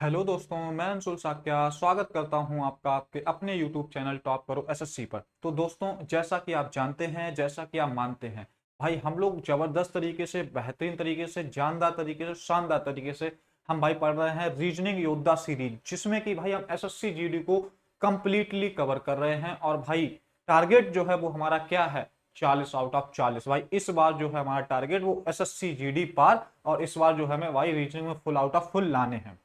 Hello दोस्तों, मैं अंशुल साक्या स्वागत करता हूं आपका आपके अपने YouTube चैनल टॉप करो एसएससी पर। तो दोस्तों, जैसा कि आप जानते हैं, जैसा कि आप मानते हैं, भाई हम लोग जबरदस्त तरीके से, बेहतरीन तरीके से, जानदार तरीके से, शानदार तरीके से हम भाई पढ़ रहे हैं रीजनिंग योद्धा सीरीज, जिसमें कि भाई हम एसएससी जीडी को कंप्लीटली कवर कर रहे हैं। और भाई टारगेट जो है वो हमारा क्या है? 40 आउट ऑफ 40। भाई इस बार जो है हमारा टारगेट वो एसएससी जीडी पार, और इस बार जो है हमें भाई रीजनिंग में फुल आउट ऑफ फुल लाने हैं।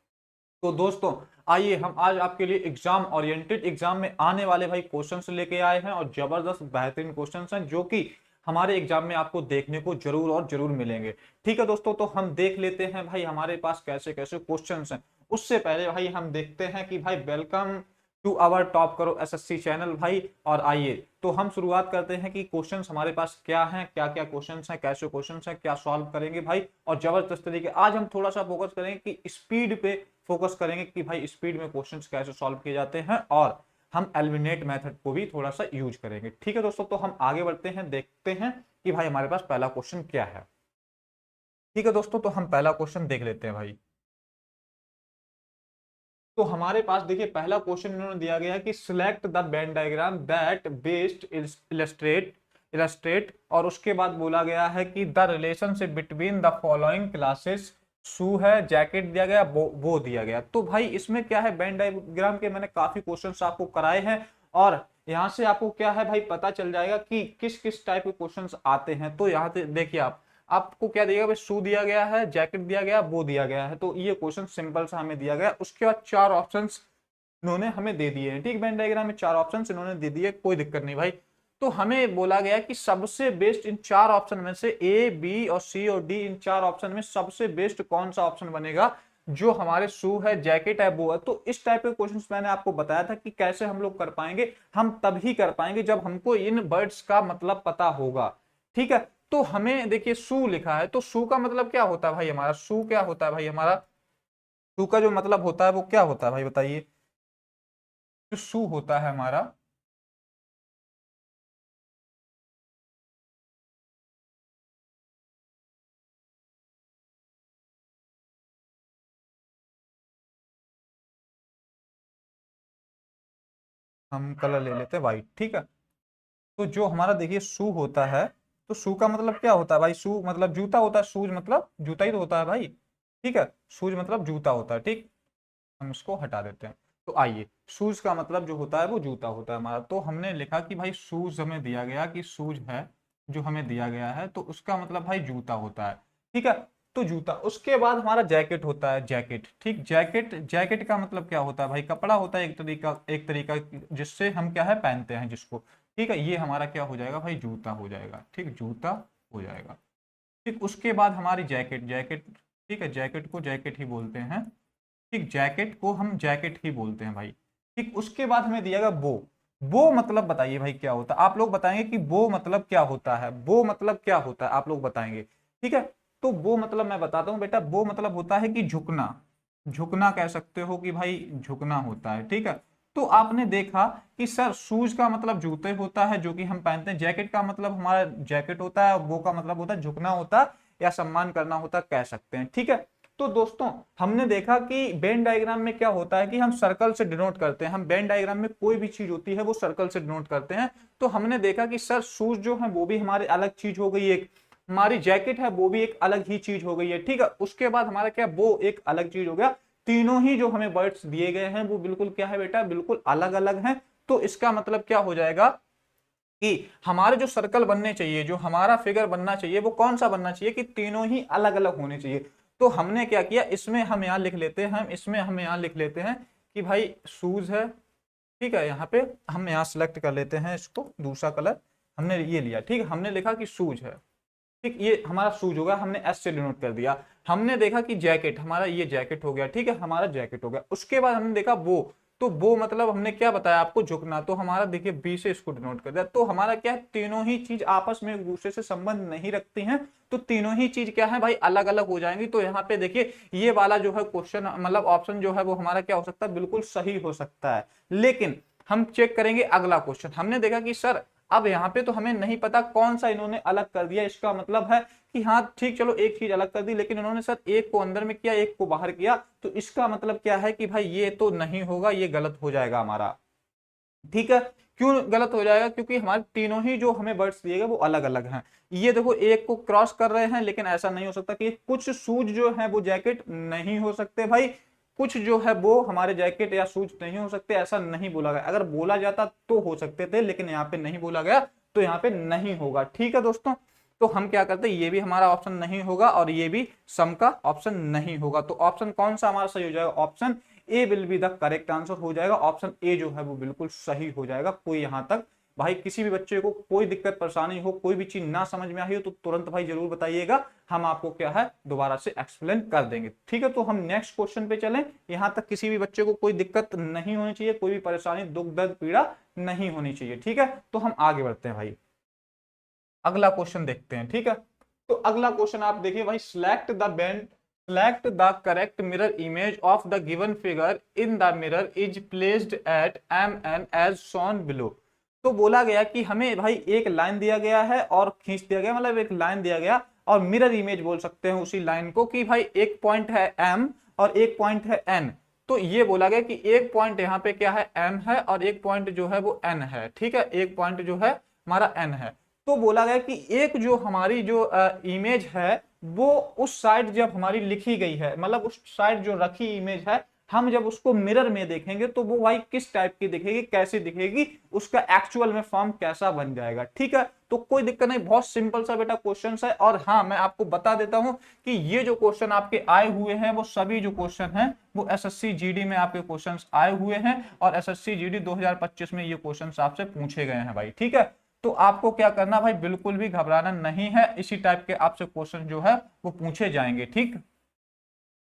तो दोस्तों, आइए हम आज आपके लिए एग्जाम ओरिएंटेड, एग्जाम में आने वाले भाई क्वेश्चंस लेके आए हैं, और जबरदस्त बेहतरीन क्वेश्चंस हैं जो कि हमारे एग्जाम में आपको देखने को जरूर और जरूर मिलेंगे। ठीक है दोस्तों, तो हम देख लेते हैं भाई हमारे पास कैसे कैसे क्वेश्चंस हैं। उससे पहले भाई हम देखते हैं कि भाई वेलकम टू आवर टॉप करो एसएससी चैनल भाई। और आइए तो हम शुरुआत करते हैं कि क्वेश्चंस हमारे पास क्या हैं, क्या क्या क्वेश्चंस हैं, कैसे क्वेश्चंस हैं, क्या सॉल्व करेंगे भाई। और जबरदस्त तरीके आज हम थोड़ा सा फोकस करेंगे कि स्पीड पे फोकस करेंगे कि भाई स्पीड में क्वेश्चंस कैसे सॉल्व किए जाते हैं, और हम एलिमिनेट मेथड को भी थोड़ा सा यूज करेंगे। ठीक है दोस्तों, तो हम आगे बढ़ते हैं, देखते हैं कि भाई हमारे पास पहला क्वेश्चन क्या है। ठीक है दोस्तों, तो हम पहला क्वेश्चन देख लेते हैं भाई। तो हमारे पास देखिए पहला क्वेश्चन इन्होंने दिया गया है कि select the Venn diagram that best illustrate illustrate, और उसके बाद बोला गया है कि the relationship between the following classes. Shoe है, जैकेट दिया गया, वो दिया गया। तो भाई इसमें क्या है, वेन डायग्राम के मैंने काफी क्वेश्चंस आपको कराए हैं, और यहाँ से आपको क्या है भाई पता चल जाएगा कि किस किस टाइप के क्वेश्चंस आते हैं। तो यहाँ से देखिए आपको क्या दिया गया, शू दिया गया है, जैकेट दिया गया, वो दिया गया है। तो ये क्वेश्चन सिंपल सा हमें दिया गया। उसके बाद चार ऑप्शंस इन्होंने हमें दे दिए हैं। ठीक, वेन डायग्राम में चार ऑप्शंस इन्होंने दे दिए, कोई दिक्कत नहीं भाई। तो हमें बोला गया कि सबसे बेस्ट इन चार ऑप्शन में से ए, बी और सी और डी, इन चार ऑप्शन में सबसे बेस्ट कौन सा ऑप्शन बनेगा जो हमारे शू है, जैकेट है, वो है। तो इस टाइप के क्वेश्चंस मैंने आपको बताया था कि कैसे हम लोग कर पाएंगे। हम तभी कर पाएंगे जब हमको इन वर्ड्स का मतलब पता होगा। ठीक है, तो हमें देखिए शू लिखा है, तो शू का मतलब क्या होता है भाई हमारा? शू क्या होता है भाई हमारा? शू का जो मतलब होता है वो क्या होता है भाई, बताइए। जो शू होता है हमारा, हम कलर ले लेते हैं व्हाइट। ठीक है, तो जो हमारा देखिए शू होता है, तो शू का मतलब क्या होता है भाई? शू मतलब जूता होता है, शूज मतलब जूता ही तो होता है भाई। ठीक है, शूज मतलब जूता होता है। ठीक, हम इसको हटा देते हैं। तो आइए, शूज का मतलब जो होता है वो जूता होता है हमारा। तो हमने लिखा कि भाई शूज हमें दिया गया कि शूज है जो हमें दिया गया है, तो उसका मतलब भाई जूता होता है। ठीक है, तो जूता। उसके बाद हमारा जैकेट होता है, जैकेट। ठीक, जैकेट, जैकेट का मतलब क्या होता है भाई? कपड़ा होता है एक तरीका जिससे हम क्या है पहनते हैं जिसको। ठीक है, ये हमारा क्या हो जाएगा भाई? जूता हो जाएगा। ठीक, जूता हो जाएगा। ठीक, उसके बाद हमारी जैकेट, जैकेट। ठीक है, जैकेट को जैकेट ही बोलते हैं। ठीक, जैकेट को हम जैकेट ही बोलते हैं भाई। ठीक, उसके बाद हमें दिया गया बो। बो मतलब बताइए भाई क्या होता है? आप लोग बताएंगे कि बो मतलब क्या होता है, बो मतलब क्या होता है, आप लोग बताएंगे। ठीक है, तो बो मतलब मैं बताता हूँ बेटा। बो मतलब होता है कि झुकना, झुकना कह सकते हो कि भाई झुकना होता है। ठीक है, तो आपने देखा कि सर शूज का मतलब जूते होता है जो कि हम पहनते हैं, जैकेट का मतलब हमारा जैकेट होता है, वो का मतलब होता है झुकना होता है या सम्मान करना होता है, कह सकते हैं। ठीक है, तो दोस्तों हमने देखा कि वेन डायग्राम में क्या होता है कि हम सर्कल से डिनोट करते हैं। हम वेन डायग्राम में कोई भी चीज होती है वो सर्कल से डिनोट करते हैं। तो हमने देखा कि सर शूज जो है वो भी हमारे अलग चीज हो गई, एक हमारी जैकेट है वो भी एक अलग ही चीज हो गई है। ठीक है, उसके बाद हमारा क्या, वो एक अलग चीज हो गया। तीनों ही जो हमें वर्ड्स दिए गए हैं वो बिल्कुल क्या है बेटा, बिल्कुल अलग अलग हैं। तो इसका मतलब क्या हो जाएगा कि हमारे जो सर्कल बनने चाहिए, जो हमारा फिगर बनना चाहिए, वो कौन सा बनना चाहिए कि तीनों ही अलग अलग होने चाहिए। तो हमने क्या किया, इसमें हम यहाँ लिख लेते हैं, हम इसमें हम यहाँ लिख लेते हैं कि भाई शूज है। ठीक है, यहाँ पे हम यहाँ सिलेक्ट कर लेते हैं इसको, दूसरा कलर हमने ये लिया। ठीक है, हमने लिखा कि शूज है। ठीक, ये हमारा शूज होगा, हमने एस से डिनोट कर दिया। हमने देखा कि जैकेट, हमारा ये जैकेट हो गया। ठीक है, हमारा जैकेट हो गया। उसके बाद हमने देखा वो, तो वो मतलब हमने क्या बताया आपको, झुकना। तो हमारा देखिए बी से इसको डिनोट कर दिया। तो हमारा क्या है, तीनों ही चीज आपस में एक दूसरे से संबंध नहीं रखती हैं। तो तीनों ही चीज क्या है भाई, अलग अलग हो जाएंगी। तो यहाँ पे देखिए ये वाला जो है क्वेश्चन, मतलब ऑप्शन जो है वो हमारा क्या हो सकता है, बिल्कुल सही हो सकता है। लेकिन हम चेक करेंगे अगला क्वेश्चन। हमने देखा कि सर अब यहाँ पे तो हमें नहीं पता कौन सा इन्होंने अलग कर दिया। इसका मतलब है कि हाँ ठीक चलो एक चीज अलग कर दी, लेकिन उन्होंने सर एक को अंदर में किया एक को बाहर किया, तो इसका मतलब क्या है कि भाई ये तो नहीं होगा, ये गलत हो जाएगा हमारा। ठीक है, क्यों गलत हो जाएगा? क्योंकि हमारे तीनों ही जो हमें वर्ड्स दिए गए वो अलग अलग हैं। ये देखो एक को क्रॉस कर रहे हैं, लेकिन ऐसा नहीं हो सकता कि कुछ शूज जो है वो जैकेट नहीं हो सकते भाई, कुछ जो है वो हमारे जैकेट या शूज नहीं हो सकते, ऐसा नहीं बोला गया। अगर बोला जाता तो हो सकते थे, लेकिन यहाँ पे नहीं बोला गया तो यहाँ पे नहीं होगा। ठीक है दोस्तों, तो हम क्या करते हैं, ये भी हमारा ऑप्शन नहीं होगा और ये भी सम का ऑप्शन नहीं होगा। तो ऑप्शन कौन सा हमारा सही हो जाएगा? Option A will be the correct answer हो जाएगा। ऑप्शन ए जो है वो बिल्कुल सही हो जाएगा। कोई यहां तक भाई किसी भी बच्चे को कोई दिक्कत परेशानी हो, कोई भी चीज ना समझ में आई हो तो तुरंत भाई जरूर बताइएगा, हम आपको क्या है दोबारा से एक्सप्लेन कर देंगे। ठीक है, तो हम नेक्स्ट क्वेश्चन पे चलें। यहां तक किसी भी बच्चे को कोई दिक्कत नहीं होनी चाहिए, कोई भी परेशानी दुख दर्द पीड़ा नहीं होनी चाहिए। ठीक है, तो हम आगे बढ़ते हैं भाई, अगला क्वेश्चन देखते हैं। ठीक है, तो अगला क्वेश्चन आप देखिए भाई, select the correct mirror image of the given figure in the mirror is placed at mn as shown below। तो बोला गया कि हमें भाई एक लाइन दिया गया है और खींच दिया गया, मतलब एक लाइन दिया गया और मिरर इमेज बोल सकते हैं उसी लाइन को, कि भाई एक पॉइंट है m और एक पॉइंट है n। तो ये बोला गया कि एक पॉइंट यहाँ पे क्या है m है और एक पॉइंट जो है वो n है। ठीक है, एक पॉइंट जो है हमारा n है। तो बोला गया कि एक जो हमारी जो इमेज है वो उस साइड जब हमारी लिखी गई है, मतलब उस साइड जो रखी इमेज है, हम जब उसको मिरर में देखेंगे तो वो भाई किस टाइप की दिखेगी, कैसी दिखेगी, उसका एक्चुअल में फॉर्म कैसा बन जाएगा। ठीक है, तो कोई दिक्कत नहीं, बहुत सिंपल सा बेटा क्वेश्चन है। और हाँ, मैं आपको बता देता हूं कि ये जो क्वेश्चन आपके आए हुए हैं वो सभी जो क्वेश्चन हैं वो एसएससी जीडी में आपके क्वेश्चन आए हुए हैं और एसएससी जीडी 2025 में ये क्वेश्चन आपसे पूछे गए हैं भाई। ठीक है, तो आपको क्या करना भाई, बिल्कुल भी घबराना नहीं है, इसी टाइप के आपसे क्वेश्चन जो है वो पूछे जाएंगे। ठीक,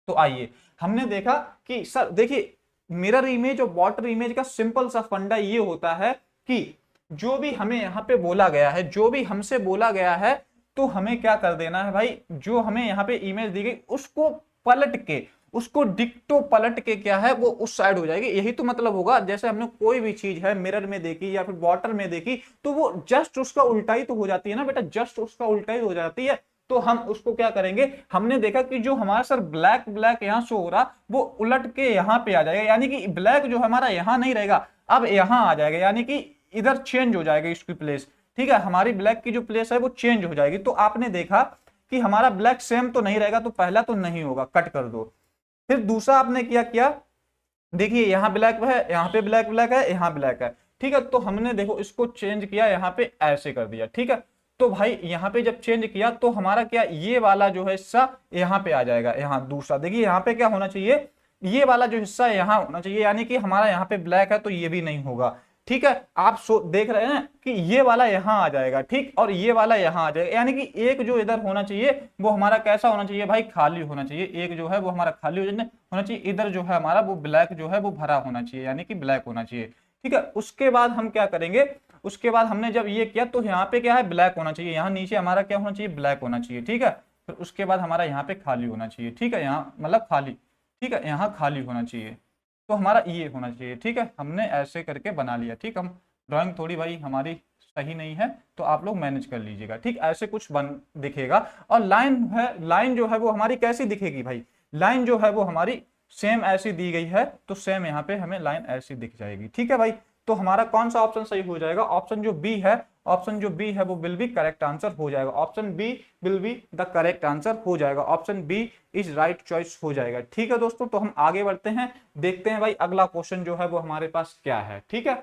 तो आइए, हमने देखा कि सर देखिए मिरर इमेज और वाटर इमेज का सिंपल सा फंडा ये होता है कि जो भी हमें यहाँ पे बोला गया है, जो भी हमसे बोला गया है, तो हमें क्या कर देना है भाई, जो हमें यहाँ पे इमेज दी गई उसको पलट के, उसको डिक्टो पलट के क्या है वो उस साइड हो जाएगी। यही तो मतलब होगा, जैसे हमने कोई भी चीज है मिरर में देखी या फिर वाटर में देखी तो वो जस्ट उसका उल्टा ही तो हो जाती है ना बेटा, जस्ट उसका उल्टा ही हो जाती है। तो हम उसको क्या करेंगे, हमने देखा कि जो हमारा सर ब्लैक ब्लैक यहाँ शो हो रहा वो उलट के यहाँ पे आ जाएगा, यानी कि ब्लैक जो हमारा यहाँ नहीं रहेगा, अब यहाँ आ जाएगा, यानी कि इधर चेंज हो जाएगा इसकी प्लेस। ठीक है, हमारी ब्लैक की जो प्लेस है वो चेंज हो जाएगी। तो आपने देखा कि हमारा ब्लैक सेम तो नहीं रहेगा, तो पहला तो नहीं होगा, कट कर दो। फिर दूसरा आपने क्या किया, देखिए यहाँ ब्लैक है, यहाँ पे ब्लैक ब्लैक है, यहाँ ब्लैक है। ठीक है, तो हमने देखो इसको चेंज किया, यहाँ पे ऐसे कर दिया। ठीक है, तो भाई यहाँ पे जब चेंज किया तो हमारा क्या, ये वाला जो है हिस्सा यहाँ पे आ जाएगा, यहाँ दूसरा देखिए यहाँ पे क्या होना चाहिए, ये वाला जो हिस्सा यहाँ होना चाहिए, यानी कि हमारा यहाँ पे ब्लैक है तो ये भी नहीं होगा। ठीक है, आप देख रहे हैं कि ये वाला यहाँ आ जाएगा, ठीक, और ये वाला यहाँ आ जाएगा, यानी कि एक जो इधर होना चाहिए वो हमारा कैसा होना चाहिए भाई, खाली होना चाहिए। एक जो है वो हमारा खाली होना चाहिए, इधर जो है हमारा वो ब्लैक जो है वो भरा होना चाहिए, यानी कि ब्लैक होना चाहिए। ठीक है, उसके बाद हम क्या करेंगे, उसके बाद हमने जब ये किया तो यहाँ पे क्या है, ब्लैक होना चाहिए, यहाँ नीचे हमारा क्या होना चाहिए, ब्लैक होना चाहिए। ठीक है, फिर उसके बाद हमारा यहाँ पे खाली होना चाहिए। ठीक है, यहाँ मतलब खाली, ठीक है, यहाँ खाली होना चाहिए, तो हमारा ये होना चाहिए। ठीक है, हमने ऐसे करके बना लिया। ठीक, हम ड्राइंग थोड़ी भाई हमारी सही नहीं है तो आप लोग मैनेज कर लीजिएगा। ठीक, ऐसे कुछ बन दिखेगा। और लाइन है, लाइन जो है वो हमारी कैसी दिखेगी भाई, लाइन जो है वो हमारी सेम ऐसी दी गई है तो सेम यहाँ पे हमें लाइन ऐसी दिख जाएगी। ठीक है भाई, तो हमारा कौन सा ऑप्शन सही हो जाएगा, ऑप्शन जो बी है, ऑप्शन जो बी है वो विल बी करेक्ट आंसर हो जाएगा। Option B will be the correct answer हो जाएगा, option B is right choice हो जाएगा। ठीक है दोस्तों, तो हम आगे बढ़ते हैं, देखते हैं भाई अगला क्वेश्चन जो है वो हमारे पास क्या है। ठीक है,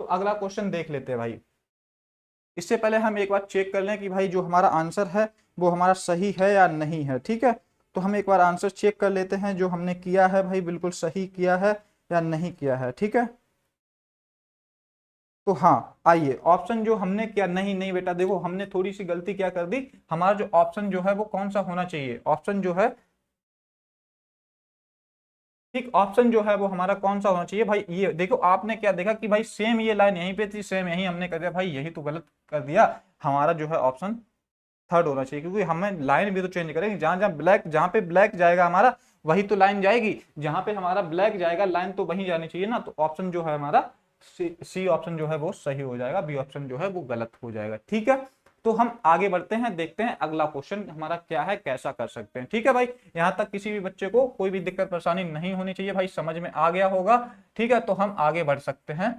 तो अगला क्वेश्चन देख लेते हैं भाई। इससे पहले हम एक बार चेक कर लें कि भाई जो हमारा आंसर है वो हमारा सही है या नहीं है। ठीक है, तो हम एक बार आंसर चेक कर लेते हैं, जो हमने किया है भाई बिल्कुल सही किया है या नहीं किया है। ठीक है, तो हाँ आइए, ऑप्शन जो हमने किया, नहीं नहीं बेटा देखो हमने थोड़ी सी गलती क्या कर दी, हमारा जो ऑप्शन जो है वो कौन सा होना चाहिए, ऑप्शन जो है, ठीक, ऑप्शन जो है वो हमारा कौन सा होना चाहिए भाई, ये देखो आपने क्या देखा कि भाई सेम ये लाइन यहीं पे थी, सेम यहीं हमने कर दिया, भाई यही तो गलत कर दिया। हमारा जो है ऑप्शन थर्ड होना चाहिए, क्योंकि हमें लाइन भी तो चेंज करेंगे, जहां जहां ब्लैक, जहां पे ब्लैक जाएगा हमारा वही तो लाइन जाएगी, जहां पे हमारा ब्लैक जाएगा लाइन तो वहीं जानी चाहिए ना। तो ऑप्शन जो है हमारा सी ऑप्शन जो है वो सही हो जाएगा, बी ऑप्शन जो है वो गलत हो जाएगा। ठीक है, तो हम आगे बढ़ते हैं, देखते हैं अगला क्वेश्चन हमारा क्या है, कैसा कर सकते हैं। ठीक है भाई, यहाँ तक किसी भी बच्चे को कोई भी दिक्कत परेशानी नहीं होनी चाहिए भाई, समझ में आ गया होगा। ठीक है, तो हम आगे बढ़ सकते हैं।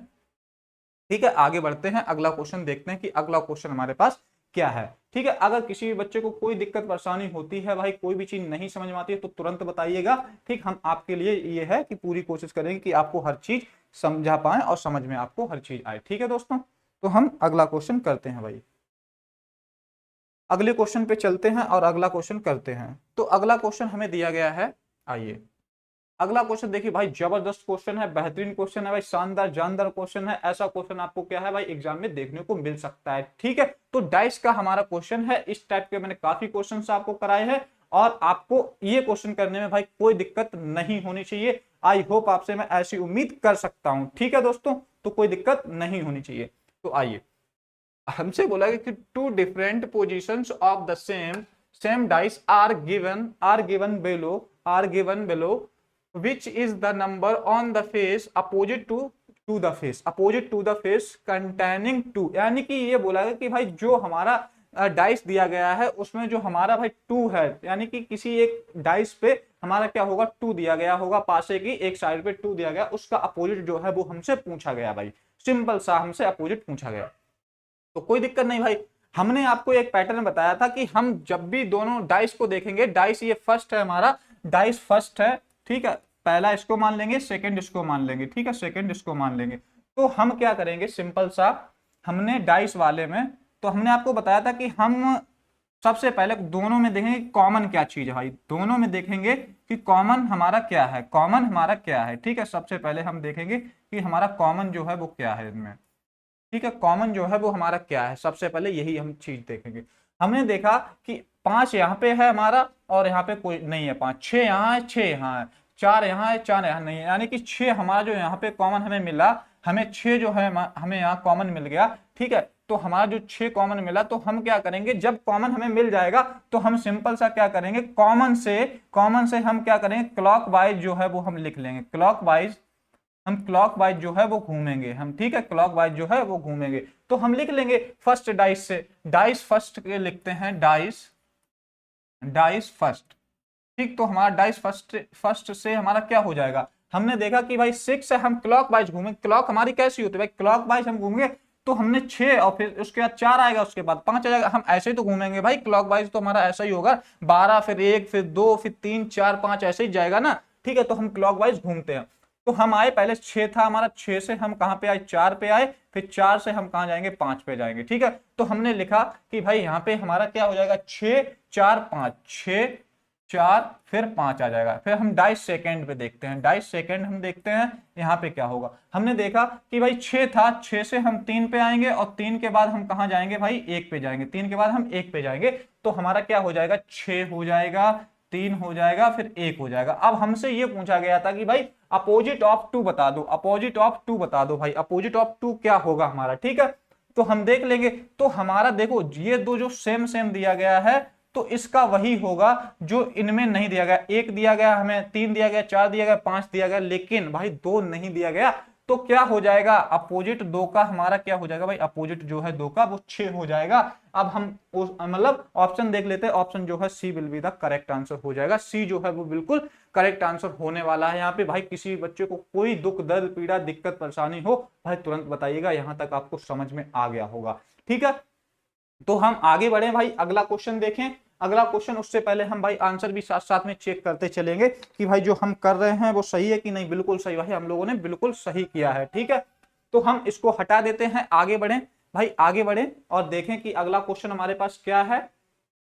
ठीक है, आगे बढ़ते हैं, अगला क्वेश्चन देखते हैं कि अगला क्वेश्चन हमारे पास क्या है। ठीक है, अगर किसी भी बच्चे को कोई दिक्कत परेशानी होती है भाई, कोई भी चीज नहीं समझ में आती है तो तुरंत बताइएगा। ठीक, हम आपके लिए ये है कि पूरी कोशिश करेंगे कि आपको हर चीज समझा पाए और समझ में आपको हर चीज आए। ठीक है दोस्तों, तो हम अगला क्वेश्चन करते हैं भाई, अगले क्वेश्चन पे चलते हैं और अगला क्वेश्चन करते हैं। तो अगला क्वेश्चन हमें दिया गया है, आइए अगला क्वेश्चन देखिए भाई, जबरदस्त क्वेश्चन है, बेहतरीन क्वेश्चन है भाई, शानदार जानदार क्वेश्चन है। ऐसा क्वेश्चन आपको क्या है भाई एग्जाम में देखने को मिल सकता है। ठीक है, तो डाइस का हमारा क्वेश्चन है, इस टाइप के मैंने काफी क्वेश्चन आपको कराए हैं और आपको ये क्वेश्चन करने में भाई कोई दिक्कत नहीं होनी चाहिए। आई होप आपसे मैं ऐसी उम्मीद कर सकता हूं। ठीक है दोस्तों, तो कोई दिक्कत नहीं होनी चाहिए। तो आइए, हमसे बोला गया कि two different positions of the same dice are given below which is the number on the face opposite to the face containing 2। यानी कि ये बोला गया कि भाई जो हमारा डाइस दिया गया है उसमें जो हमारा भाई 2 है, यानी कि किसी एक डाइस पे हमारा क्या होगा 2 दिया गया होगा, पासे की एक साइड पे 2 दिया गया, उसका अपोजिट जो है वो हमसे पूछा गया भाई, सिंपल सा हमसे अपोजिट पूछा गया। तो कोई दिक्कत नहीं भाई, हमने आपको एक पैटर्न बताया था कि हम जब भी दोनों डाइस को देखेंगे, डाइस ये फर्स्ट है हमारा, डाइस फर्स्ट है। ठीक है, पहला इसको मान लेंगे, सेकंड इसको मान लेंगे। ठीक है, सेकंड इसको मान लेंगे। तो हम क्या करेंगे, सिंपल सा, हमने डाइस वाले में तो हमने आपको बताया था कि हम सबसे पहले दोनों में देखेंगे कॉमन क्या चीज है भाई, दोनों में देखेंगे कि कॉमन हमारा क्या है, कॉमन हमारा क्या है। ठीक है, सबसे पहले हम देखेंगे कि हमारा कॉमन जो है वो क्या है इनमें। ठीक है, कॉमन जो है वो हमारा क्या है, सबसे पहले यही हम चीज देखेंगे। हमने देखा कि 5 यहाँ पे है हमारा और यहाँ पे कोई नहीं है 5, 6 यहाँ है, 6 यहाँ है, 4 यहाँ है, 4 यहाँ नहीं है, यानी कि 6 हमारा जो यहाँ पे कॉमन हमें मिला, हमें 6 जो है हमें यहाँ कॉमन मिल गया। ठीक है, तो हमारा जो 6 कॉमन मिला, तो हम क्या करेंगे, जब कॉमन हमें मिल जाएगा तो हम सिंपल सा क्या करेंगे, कॉमन से हम क्या करेंगे, क्लॉकवाइज जो है वो हम लिख लेंगे, क्लॉकवाइज हम क्लॉकवाइज जो है वो घूमेंगे हम। ठीक है, क्लॉकवाइज जो है वो घूमेंगे, तो हम लिख लेंगे फर्स्ट डाइस से, डाइस फर्स्ट के लिखते हैं, डाइस फर्स्ट। ठीक, तो हमारा डाइस फर्स्ट से हमारा क्या हो जाएगा, हमने देखा कि भाई 6 है, हम क्लॉकवाइज घूमेंगे, क्लॉक हमारी कैसी होती है भाई, क्लॉकवाइज हम घूमेंगे, तो हमने 6 और फिर उसके बाद 4 आएगा, उसके बाद 5 आ जाएगा, हम ऐसे ही तो घूमेंगे भाई, क्लॉकवाइज तो हमारा ऐसा ही होगा, 12 फिर 1 फिर 2 फिर 3 4 5 ऐसे ही जाएगा ना। ठीक है, तो हम क्लॉकवाइज घूमते हैं। तो हम आए, पहले 6 था हमारा, 6 से हम कहां पे आए, 4 पे आए, फिर 4 से हम कहां जाएंगे, 5 पे जाएंगे। ठीक है, तो हमने लिखा कि भाई यहाँ पे हमारा क्या हो जाएगा, 6 4 5, 6 4 फिर 5 आ जाएगा। फिर हम डाइस सेकेंड पे देखते हैं, डाइस सेकेंड हम देखते हैं यहाँ पे क्या होगा। हमने देखा कि भाई 6 था, 6 से हम 3 पे आएंगे और 3 के बाद हम कहां जाएंगे भाई, 1 पे जाएंगे, 3 के बाद हम 1 पे जाएंगे, तो हमारा क्या हो जाएगा, 6 हो जाएगा, 3 हो जाएगा, फिर 1 हो जाएगा। अब हमसे ये पूछा गया था कि भाई अपोजिट ऑफ 2 बता दो, अपोजिट ऑफ 2 बता दो भाई, अपोजिट ऑफ 2 क्या होगा हमारा। ठीक है, तो हम देख लेंगे, तो हमारा देखो ये दो जो सेम सेम दिया गया है, तो इसका वही होगा जो इनमें नहीं दिया गया। 1 दिया गया हमें, 3 दिया गया, 4 दिया गया, 5 दिया गया, लेकिन भाई 2 नहीं दिया गया, तो क्या हो जाएगा, अपोजिट 2 का हमारा क्या हो जाएगा भाई, अपोजिट जो है 2 का वो 6 हो जाएगा। अब हम मतलब ऑप्शन देख लेते हैं, ऑप्शन जो है C will be the correct answer हो जाएगा, सी जो है वो बिल्कुल करेक्ट आंसर होने वाला है। यहाँ पे भाई किसी भी बच्चे को कोई दुख दर्द पीड़ा दिक्कत परेशानी हो भाई तुरंत बताइएगा, यहां तक आपको समझ में आ गया होगा। ठीक है, तो हम आगे बढ़े भाई, अगला क्वेश्चन देखें। अगला क्वेश्चन, उससे पहले हम भाई आंसर भी साथ साथ में चेक करते चलेंगे कि भाई जो हम कर रहे हैं वो सही है कि नहीं। बिल्कुल सही भाई, हम लोगों ने बिल्कुल सही किया है। ठीक है, तो हम इसको हटा देते हैं, आगे बढ़े भाई, आगे बढ़े और देखें कि अगला क्वेश्चन हमारे पास क्या है।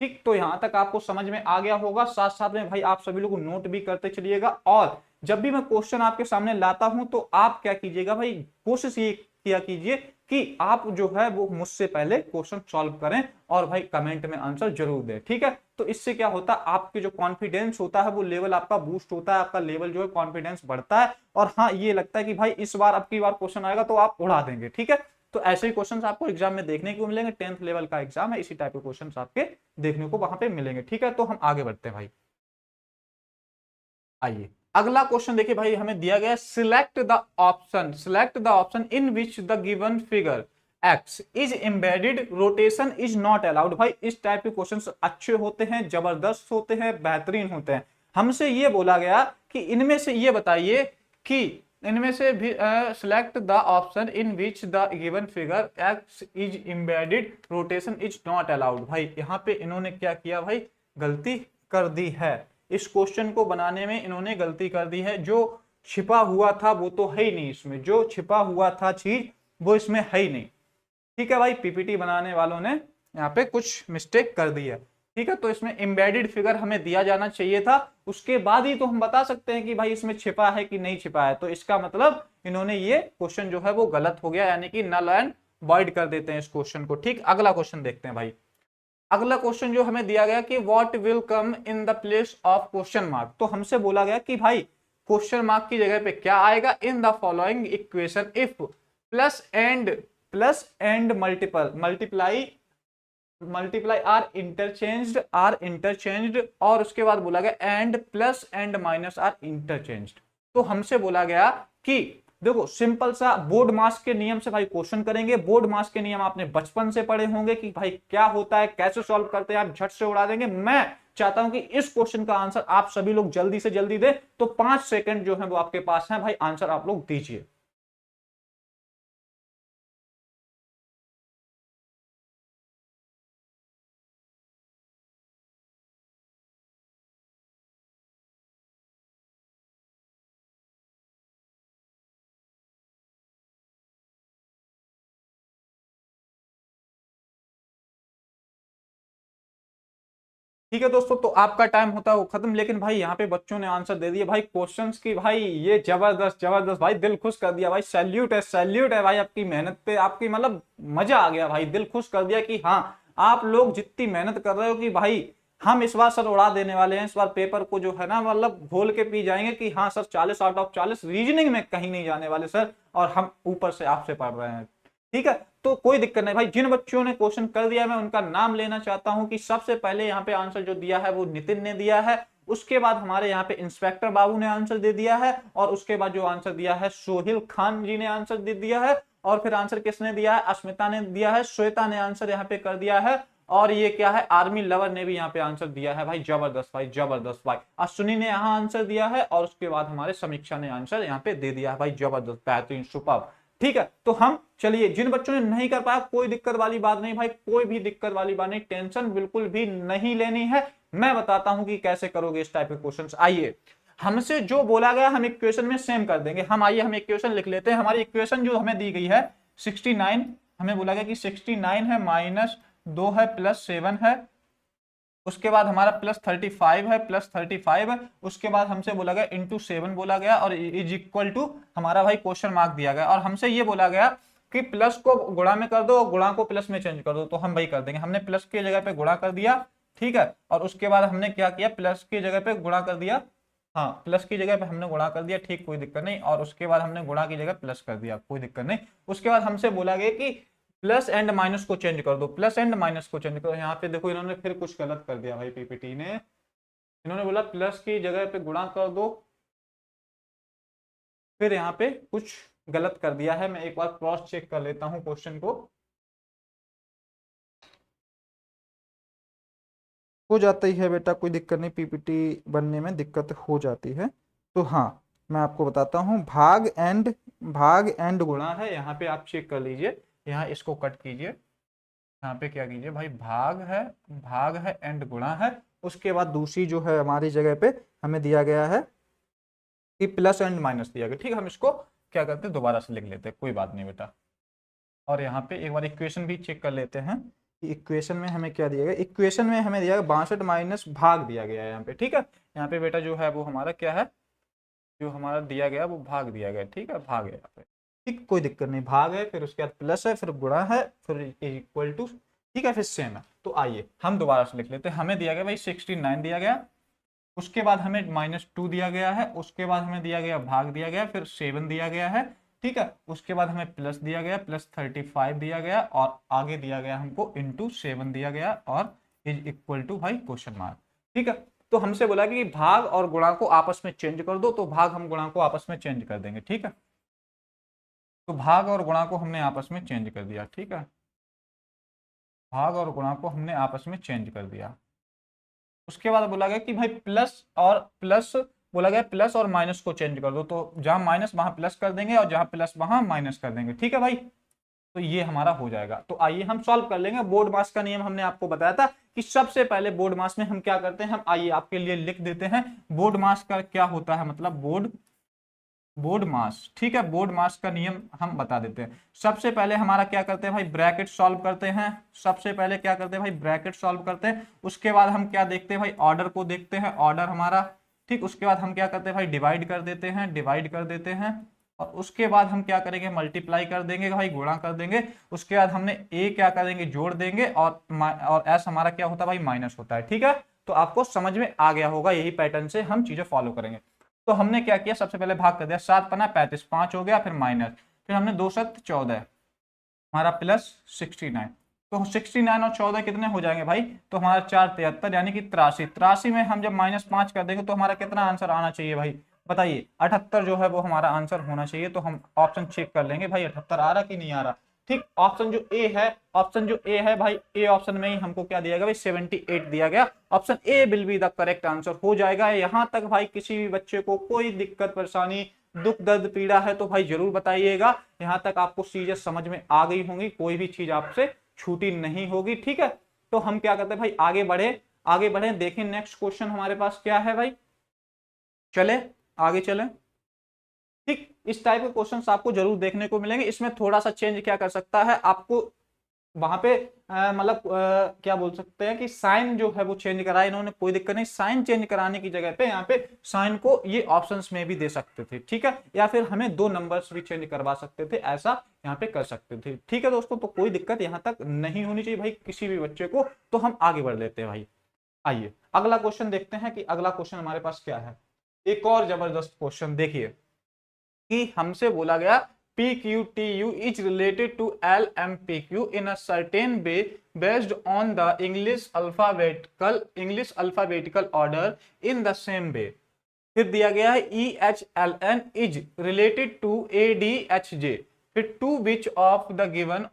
ठीक, तो यहां तक आपको समझ में आ गया होगा, साथ साथ में भाई आप सभी लोग नोट भी करते चलिएगा, और जब भी मैं क्वेश्चन आपके सामने लाता हूं तो आप क्या कीजिएगा भाई, कोशिश ये किया कीजिए कि आप जो है वो मुझसे पहले क्वेश्चन सॉल्व करें और भाई कमेंट में आंसर जरूर दें। ठीक है, तो इससे क्या होता है, आपके जो कॉन्फिडेंस होता है वो लेवल आपका बूस्ट होता है, आपका लेवल जो है कॉन्फिडेंस बढ़ता है, और हाँ ये लगता है कि भाई इस बार अब की बार क्वेश्चन आएगा तो आप उड़ा देंगे। ठीक है, तो ऐसे ही क्वेश्चंस आपको एग्जाम में देखने को मिलेंगे, 10th लेवल का एग्जाम है, इसी टाइप के क्वेश्चंस आपके देखने को वहां पे मिलेंगे। ठीक है, तो हम आगे बढ़ते हैं भाई, आइए अगला क्वेश्चन देखिए भाई, हमें दिया गया select the option in which the given figure x is embedded rotation is not allowed. भाई इस टाइप के क्वेश्चन अच्छे होते हैं, जबरदस्त होते हैं, बेहतरीन होते हैं। हमसे ये बोला गया कि इनमें से ये बताइए कि इनमें से भी select the option in which the given figure x is embedded rotation is not allowed. भाई यहाँ पे इन्होंने क्या किया भाई, गलती कर दी है। इस क्वेश्चन को बनाने में इन्होंने गलती कर दी है। जो छिपा हुआ था वो तो है ही नहीं, इसमें जो छिपा हुआ था चीज वो इसमें है ही नहीं। ठीक है भाई, पीपीटी बनाने वालों ने यहाँ पे कुछ मिस्टेक कर दी है। ठीक है, तो इसमें एम्बेडेड फिगर हमें दिया जाना चाहिए था, उसके बाद ही तो हम बता सकते हैं कि भाई इसमें छिपा है कि नहीं छिपा है। तो इसका मतलब इन्होंने ये क्वेश्चन जो है वो गलत हो गया, यानी कि नल एंड वॉइड कर देते हैं इस क्वेश्चन को। ठीक, अगला क्वेश्चन देखते हैं भाई। अगला क्वेश्चन जो हमें दिया गया कि what will come in the place of question mark. तो हमसे बोला गया कि भाई क्वेश्चन मार्क की जगह पे क्या आएगा, in the following equation if plus and multiply are interchanged और उसके बाद बोला गया and plus and minus are interchanged. तो हमसे बोला गया कि देखो सिंपल सा बोर्ड मास के नियम से भाई क्वेश्चन करेंगे। बोर्ड मास के नियम आपने बचपन से पढ़े होंगे कि भाई क्या होता है, कैसे सॉल्व करते हैं, आप झट से उड़ा देंगे। मैं चाहता हूं कि इस क्वेश्चन का आंसर आप सभी लोग जल्दी से जल्दी दे। तो 5 सेकंड जो है वो आपके पास है भाई, आंसर आप लोग दीजिए। ठीक है दोस्तों, तो आपका टाइम होता है वो खत्म। लेकिन भाई यहाँ पे बच्चों ने आंसर दे दिया भाई क्वेश्चंस की। भाई ये जबरदस्त जबरदस्त भाई, दिल खुश कर दिया भाई। सैल्यूट है भाई आपकी मेहनत पे, आपकी मतलब मजा आ गया भाई, दिल खुश कर दिया कि हाँ आप लोग जितनी मेहनत कर रहे हो कि भाई हम इस बार सर उड़ा देने वाले हैं। इस बार पेपर को जो है ना मतलब घोल के पी जाएंगे कि हाँ सर 40 आउट ऑफ 40 रीजनिंग में कहीं नहीं जाने वाले सर, और हम ऊपर से आपसे पढ़ रहे हैं। ठीक है, तो कोई दिक्कत नहीं भाई। जिन बच्चों ने क्वेश्चन कर दिया मैं उनका नाम लेना चाहता हूं कि सबसे पहले यहाँ पे आंसर जो दिया है वो नितिन ने दिया है। उसके बाद हमारे यहाँ पे इंस्पेक्टर बाबू ने आंसर दे दिया है, और उसके बाद जो आंसर दिया है सोहिल खान जी ने आंसर दे दिया है। और फिर आंसर किसने दिया है, अस्मिता ने दिया है, श्वेता ने आंसर यहाँ पे कर दिया है। और ये क्या है, आर्मी लवर ने भी यहाँ पे आंसर दिया है भाई। जबरदस्त भाई, जबरदस्त भाई। अश्विनी ने यहाँ आंसर दिया है, और उसके बाद हमारे समीक्षा ने आंसर यहाँ पे दे दिया है भाई। जबरदस्त, बेहतरीन, सुपर्ब। ठीक है, तो हम चलिए, जिन बच्चों ने नहीं कर पाया कोई दिक्कत वाली बात नहीं भाई, कोई भी दिक्कत वाली बात नहीं, टेंशन बिल्कुल भी नहीं लेनी है। मैं बताता हूं कि कैसे करोगे इस टाइप के क्वेश्चंस। आइए, हमसे जो बोला गया हम इक्वेशन में सेम कर देंगे। हम आइए हम इक्वेशन लिख लेते हैं। हमारी इक्वेशन जो हमें दी गई है 69, हमें बोला गया कि 69 है, -2 है, +7 है, उसके बाद हमारा +35 है, +35 है, उसके बाद हमसे बोला गया ×7 बोला गया, और इज इक्वल टू हमारा भाई क्वेश्चन मार्क दिया गया। और हमसे ये बोला गया कि प्लस को गुणा में कर दो और गुणा को प्लस में चेंज कर दो। तो हम भाई कर देंगे, हमने प्लस की जगह पे गुणा कर दिया। ठीक है, और उसके बाद हमने क्या किया, प्लस की जगह पे गुणा कर दिया। हाँ, प्लस की जगह पे हमने गुणा कर दिया, ठीक, कोई दिक्कत नहीं। और उसके बाद हमने गुणा की जगह प्लस कर दिया, कोई दिक्कत नहीं। उसके बाद हमसे बोला गया कि प्लस एंड माइनस को चेंज कर दो, प्लस एंड माइनस को चेंज करो। यहाँ पे देखो इन्होंने फिर कुछ गलत कर दिया भाई पीपीटी ने। इन्होंने बोला प्लस की जगह पे गुणा कर दो, फिर यहाँ पे कुछ गलत कर दिया है। मैं एक बार क्रॉस चेक कर लेता हूँ क्वेश्चन को। हो जाता ही है बेटा, कोई दिक्कत नहीं, पीपीटी बनने में दिक्कत हो जाती है। तो हाँ, मैं आपको बताता हूँ, भाग एंड गुणा है। यहाँ पे आप चेक कर लीजिए, यहाँ इसको कट कीजिए, यहाँ पे क्या कीजिए भाई, भाग है एंड गुणा है। उसके बाद दूसरी जो है हमारी जगह पे हमें दिया गया है कि प्लस एंड माइनस दिया गया। ठीक है, हम इसको क्या करते हैं, दोबारा से लिख लेते हैं, कोई बात नहीं बेटा। और यहाँ पे एक बार इक्वेशन भी चेक कर लेते हैं कि इक्वेशन में हमें क्या दिया गया। इक्वेशन में हमें दिया गया 62 माइनस भाग दिया गया है यहाँ पे। ठीक है, यहाँ पे बेटा जो है वो हमारा क्या है, जो हमारा दिया गया वो भाग दिया गया। ठीक है, भाग है यहाँ पे, ठीक, कोई दिक्कत नहीं, भाग है, फिर उसके बाद प्लस है, फिर गुणा है, फिर इक्वल टू, ठीक है, फिर सेम है। तो आइए हम दोबारा से लिख लेते हैं। हमें दिया गया भाई 69 दिया गया, उसके बाद हमें -2 दिया गया है, उसके बाद हमें दिया गया भाग दिया गया, फिर 7 दिया गया है। ठीक है, उसके बाद हमें प्लस दिया गया, +35 दिया गया, और आगे दिया गया हमको ×7 दिया गया, और इज इक्वल टू भाई क्वेश्चन मार्क। ठीक है, तो हमसे बोला कि भाग और गुणा को आपस में चेंज कर दो, तो भाग हम गुणा को आपस में चेंज कर देंगे। ठीक है, तो भाग और गुणा को हमने आपस में चेंज कर दिया, ठीक है, भाग और गुणा को हमने आपस में चेंज कर दिया। उसके बाद बोला गया कि भाई प्लस और प्लस, बोला गया प्लस और माइनस को चेंज कर दो, तो जहां माइनस वहां प्लस कर देंगे और जहां प्लस वहां माइनस कर देंगे, ठीक है भाई। तो ये हमारा हो जाएगा। तो आइए हम सॉल्व कर लेंगे। बोर्ड मास का नियम हमने आपको बताया था कि सबसे पहले बोर्ड मास में हम क्या करते हैं, हम आइए आपके लिए लिख देते हैं बोर्ड मास का क्या होता है, मतलब बोर्ड मास, ठीक है, बोर्ड मास का नियम हम बता देते हैं। सबसे पहले हमारा क्या करते हैं भाई, ब्रैकेट सॉल्व करते हैं। सबसे पहले क्या करते हैं भाई, ब्रैकेट सॉल्व करते हैं। उसके बाद हम क्या देखते हैं भाई, ऑर्डर को देखते हैं, ऑर्डर हमारा, ठीक। उसके बाद हम क्या करते हैं भाई, डिवाइड कर देते हैं, डिवाइड कर देते हैं। और उसके बाद हम क्या करेंगे, मल्टीप्लाई कर देंगे भाई, गुणा कर देंगे। उसके बाद हमने ए क्या करेंगे, जोड़ देंगे, और एस हमारा क्या होता है भाई, माइनस होता है, ठीक है। तो आपको समझ में आ गया होगा, यही पैटर्न से हम चीजें फॉलो करेंगे। तो हमने क्या किया, सबसे पहले भाग कर दिया, 7 पना 35, 5 हो गया, फिर माइनस, फिर हमने 2 7 14, हमारा प्लस 69। तो 69 और 14 कितने हो जाएंगे भाई, तो हमारा 4 73 यानी कि 83। 83 में हम जब -5 कर देंगे तो हमारा कितना आंसर आना चाहिए भाई, बताइए। 78 जो है वो हमारा आंसर होना चाहिए। तो हम ऑप्शन चेक कर लेंगे भाई, 78 आ रहा कि नहीं आ रहा, ठीक। ऑप्शन जो ए है, ऑप्शन जो ए है भाई, ए ऑप्शन में ही हमको क्या दिया गया भाई, 78 दिया गया। Option A will be the correct answer हो जाएगा। यहां तक भाई किसी भी बच्चे को कोई दिक्कत परेशानी, दुख दर्द पीड़ा है तो भाई जरूर बताइएगा। यहां तक आपको चीजें समझ में आ गई होंगी, कोई भी चीज आपसे छूटी नहीं होगी, ठीक है। तो हम क्या करते हैं भाई, आगे बढ़े, आगे बढ़े, देखें नेक्स्ट क्वेश्चन हमारे पास क्या है भाई, चले आगे चले, ठीक। इस टाइप के क्वेश्चंस आपको जरूर देखने को मिलेंगे। इसमें थोड़ा सा चेंज क्या कर सकता है, आपको वहां पे मतलब क्या बोल सकते हैं कि साइन जो है वो चेंज कराया इन्होंने, कोई दिक्कत नहीं। साइन चेंज कराने की जगह पे यहाँ पे साइन को ये ऑप्शंस में भी दे सकते थे, ठीक है, या फिर हमें 2 नंबर्स भी चेंज करवा सकते थे, ऐसा यहाँ पे कर सकते थे, ठीक है दोस्तों। तो कोई दिक्कत यहाँ तक नहीं होनी चाहिए भाई किसी भी बच्चे को। तो हम आगे बढ़ लेते हैं भाई। आइए अगला क्वेश्चन देखते हैं कि अगला क्वेश्चन हमारे पास क्या है। एक और जबरदस्त क्वेश्चन देखिए कि हमसे बोला गया PQTU is related to LMPQ in a certain way based on the English alphabetical order in the same way। फिर दिया गया है EHLN is related to ADHJ, फिर to which of the given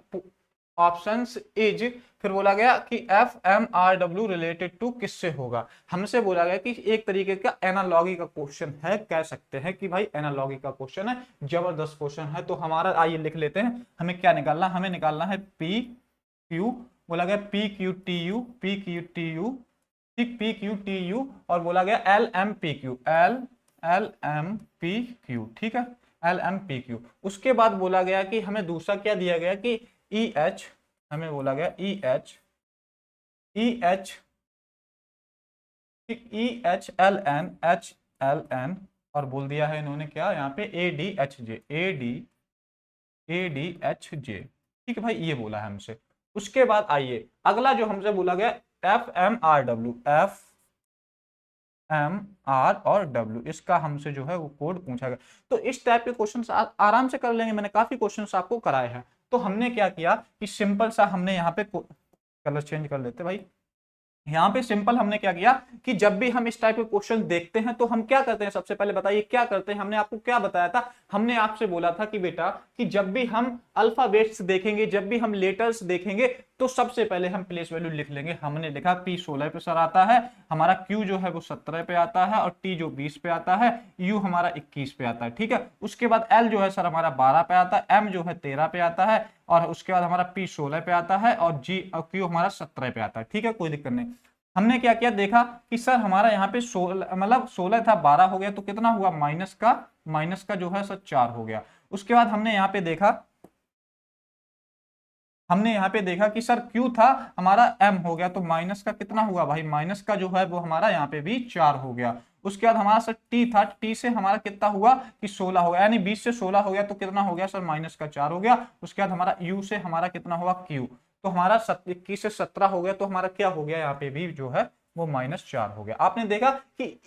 options is, फिर बोला गया कि FMRW related to किससे होगा। हमसे बोला गया कि एक तरीके का एनालॉगी का क्वेश्चन है, कह सकते हैं कि भाई एनालॉगी का क्वेश्चन है, जबरदस्त क्वेश्चन है। तो हमारा आइए लिख लेते हैं, हमें क्या निकालना, हमें निकालना है PQ, बोला गया PQTU, PQTU, ठीक, PQTU, और बोला गया LMPQ, LMPQ, ठीक है, LMPQ। उसके बाद बोला गया कि हमें दूसरा क्या दिया गया कि EH, हमें बोला गया EH, ठीक, EHLN, और बोल दिया है इन्होंने क्या यहाँ पे ADHJ, ठीक है भाई, ये बोला है हमसे। उसके बाद आइए अगला जो हमसे बोला गया FMRW, FMR और W, इसका हमसे जो है वो कोड पूछा गया। तो इस टाइप के क्वेश्चन आराम से कर लेंगे, मैंने काफी क्वेश्चन आपको कराए हैं। तो हमने क्या किया कि सिंपल सा हमने यहाँ पे कलर चेंज कर लेते भाई। यहाँ पे सिंपल हमने क्या किया कि जब भी हम इस टाइप के क्वेश्चन देखते हैं तो हम क्या करते हैं, सबसे पहले बताइए क्या करते हैं। हमने आपको क्या बताया था, हमने आपसे बोला था कि बेटा कि जब भी हम अल्फाबेट्स देखेंगे, जब भी हम लेटर्स देखेंगे, तो सबसे पहले हम प्लेस वैल्यू लिख लेंगे। हमने लिखा P 16 पे सर आता है, हमारा Q जो है वो 17 पे आता है, और T जो 20 पे आता है, U हमारा 21 पे आता है, ठीक है। उसके बाद L जो है सर हमारा 12 पे आता है, M जो है 13 पे आता है, और उसके बाद हमारा P 16 पे आता है, और G और Q हमारा 17 पे आता है, ठीक है, कोई दिक्कत नहीं। हमने क्या किया, देखा कि सर हमारा यहाँ पे 16, मतलब 16 था, 12 हो गया, तो कितना हुआ, माइनस का जो है सर 4 हो गया। उसके बाद हमने यहाँ पे देखा, कि सर Q था हमारा M हो गया, तो माइनस का कितना हुआ भाई, माइनस का जो है वो हमारा यहाँ पे भी 4 हो गया। उसके बाद हमारा सर T था, T से हमारा कितना हुआ कि 16 हो गया, यानी 20 से 16 हो गया, तो कितना हो गया सर, माइनस का 4 हो गया। उसके बाद हमारा U से हमारा कितना हुआ Q, तो हमारा 21 से 17 हो गया, तो हमारा क्या हो गया, यहाँ पे भी जो है वो -4 हो गया। आपने देखा कि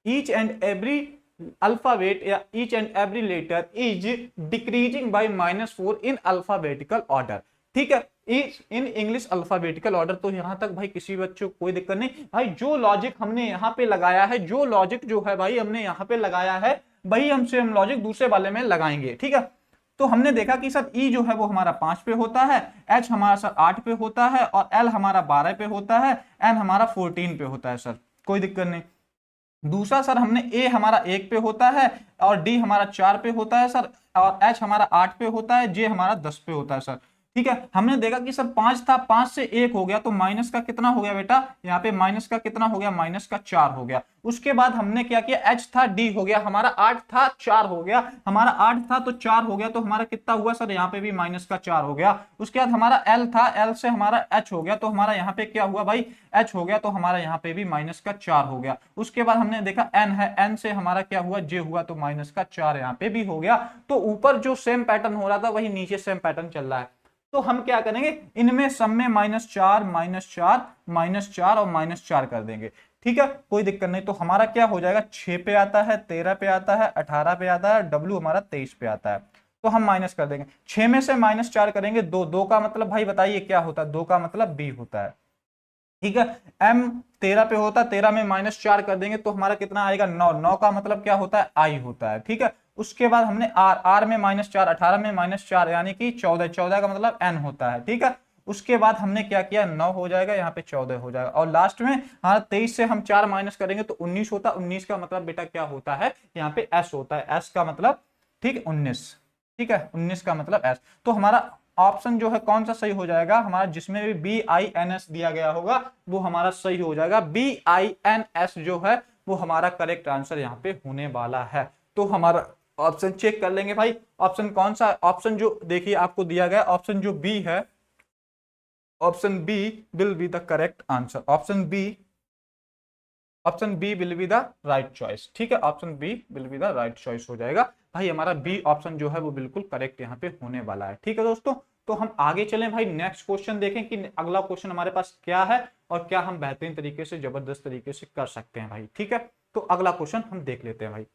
ईच एंड एवरी अल्फाबेट या each and every letter is decreasing by -4 in alphabetical order, ठीक है, is in English alphabetical order. तो यहां तक भाई किसी बच्चों को कोई दिक्कत नहीं भाई, जो लॉजिक हमने यहाँ पे लगाया है, जो लॉजिक जो है भाई हमने यहाँ पे लगाया है, वही हम लॉजिक दूसरे वाले में लगाएंगे, ठीक है। तो हमने देखा कि सर ई जो है वो हमारा 5 पे होता है, एच हमारा सर 8 पे होता है, और एल हमारा 12 पे होता है, एन हमारा 14 पे होता है सर, कोई दिक्कत नहीं। दूसरा सर हमने ए हमारा 1 पे होता है, और डी हमारा 4 पे होता है सर, और एच हमारा 8 पे होता है, जे हमारा 10 पे होता है सर। ठीक है, हमने देखा कि सर 5 था, 5 से 1 हो गया तो माइनस का कितना हो गया बेटा, यहाँ पे माइनस का कितना हो गया, माइनस का 4 हो गया। उसके बाद हमने क्या किया, एच था, डी हो गया, हमारा 8 था, 4 हो गया, हमारा 8 था तो 4 हो गया, तो हमारा कितना हुआ सर, यहाँ पे भी माइनस का 4 हो गया। उसके बाद हमारा एल था, एल से हमारा एच हो गया, तो हमारा यहाँ पे क्या हुआ भाई, एच हो गया, तो हमारा यहाँ पे भी माइनस का 4 हो गया। उसके बाद हमने देखा एन है, एन से हमारा क्या हुआ, जे हुआ, तो माइनस का 4 यहाँ पे भी हो गया। तो ऊपर जो सेम पैटर्न हो रहा था वही नीचे सेम पैटर्न चल रहा है। तो हम क्या करेंगे, इनमें सब में -4 -4 -4 और -4 कर देंगे। ठीक है, कोई दिक्कत नहीं। तो हमारा क्या हो जाएगा, 6 पे आता है, 13 पे आता है, 18 पे आता है, डब्ल्यू हमारा 23 पे आता है। तो हम माइनस कर देंगे, 6 में से -4 करेंगे, दो, दो का मतलब भाई बताइए क्या होता है, दो का मतलब बी होता है। ठीक है, m 13 पे होता है, 13 में -4 कर देंगे तो हमारा कितना आएगा, 9, 9 का मतलब क्या होता है, आई होता है। ठीक है, उसके बाद हमने r, r में -4, 18 में -4 यानी कि 14, 14 का मतलब n होता है। ठीक है, उसके बाद हमने क्या किया, 9 हो जाएगा, यहाँ पे 14 हो जाएगा, और लास्ट में हाँ 23 से हम 4 माइनस करेंगे तो 19 होता है। 19 का मतलब बेटा क्या होता है, यहाँ पे s होता है, s का मतलब ठीक 19। ठीक है, 19 का मतलब s। तो हमारा ऑप्शन जो है कौन सा सही हो जाएगा, हमारा जिसमें भी BINS दिया गया होगा वो हमारा सही हो जाएगा। BINS जो है वो हमारा करेक्ट आंसर यहाँ पे होने वाला है। तो हमारा ऑप्शन चेक कर लेंगे भाई, ऑप्शन कौन सा, ऑप्शन जो देखिए आपको दिया गया ऑप्शन जो बी है, option B will be the correct answer. Option B will be the right choice. ठीक है, option B will be the right choice हो जाएगा भाई, हमारा बी ऑप्शन जो है वो बिल्कुल करेक्ट यहाँ पे होने वाला है। ठीक है दोस्तों, तो हम आगे चलें भाई, नेक्स्ट क्वेश्चन देखें कि अगला क्वेश्चन हमारे पास क्या है और क्या हम बेहतरीन तरीके से, जबरदस्त तरीके से कर सकते हैं भाई। ठीक है, तो अगला क्वेश्चन हम देख लेते हैं भाई।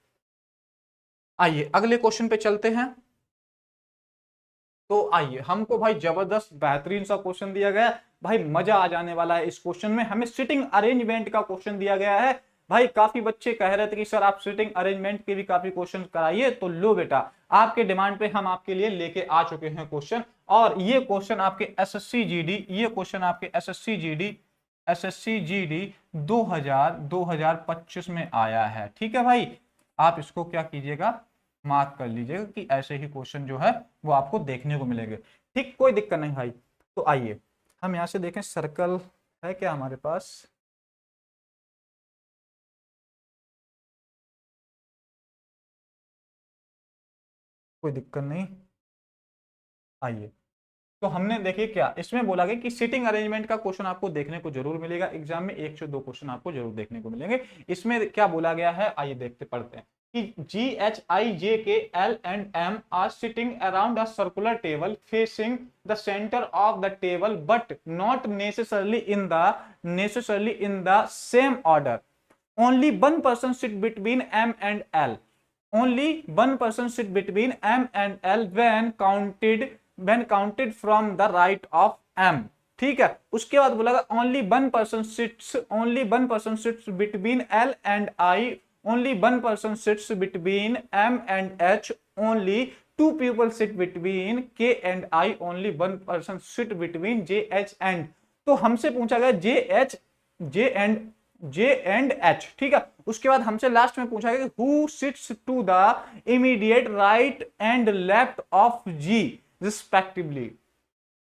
आइए अगले क्वेश्चन पे चलते हैं। तो आइए, हमको भाई जबरदस्त बेहतरीन सा क्वेश्चन दिया गया है भाई, मजा आ जाने वाला है इस क्वेश्चन में। हमें सिटिंग अरेंजमेंट का क्वेश्चन दिया गया है भाई। काफी बच्चे कह रहे थे कि सर आप सिटिंग अरेंजमेंट के भी काफी क्वेश्चन कराइए, तो लो बेटा, आपके डिमांड पे हम आपके लिए लेके आ चुके हैं क्वेश्चन। और ये क्वेश्चन आपके एसएससी जीडी, ये क्वेश्चन आपके एसएससी जीडी 2025 में आया है। ठीक है भाई, आप इसको क्या कीजिएगा, मार्क कर लीजिएगा कि ऐसे ही क्वेश्चन जो है वो आपको देखने को मिलेंगे। ठीक, कोई दिक्कत नहीं भाई। तो आइए हम यहां से देखें, सर्कल है क्या हमारे पास, कोई दिक्कत नहीं। आइए, तो हमने देखिए क्या इसमें बोला गया कि सीटिंग अरेंजमेंट का क्वेश्चन आपको देखने को जरूर मिलेगा एग्जाम में, 1 से 2 क्वेश्चन आपको जरूर देखने को मिलेंगे। इसमें क्या बोला गया है, आइए देखते पढ़ते हैं कि GHIJKL and M are sitting around a circular table facing the centre of the table but not necessarily in the same order. Only one person sit between M and L. Only one person sit between M and L when counted from the right of M. ठीक है, उसके बाद बोला only one person sits between L and I. Only one person sits between M and H. Only two people sit between K and I. Only one person sit between J, H and। तो हमसे पूछा गया जे and H. ठीक है, उसके बाद हमसे last में पूछा गया who sits to the immediate right and left of G respectively.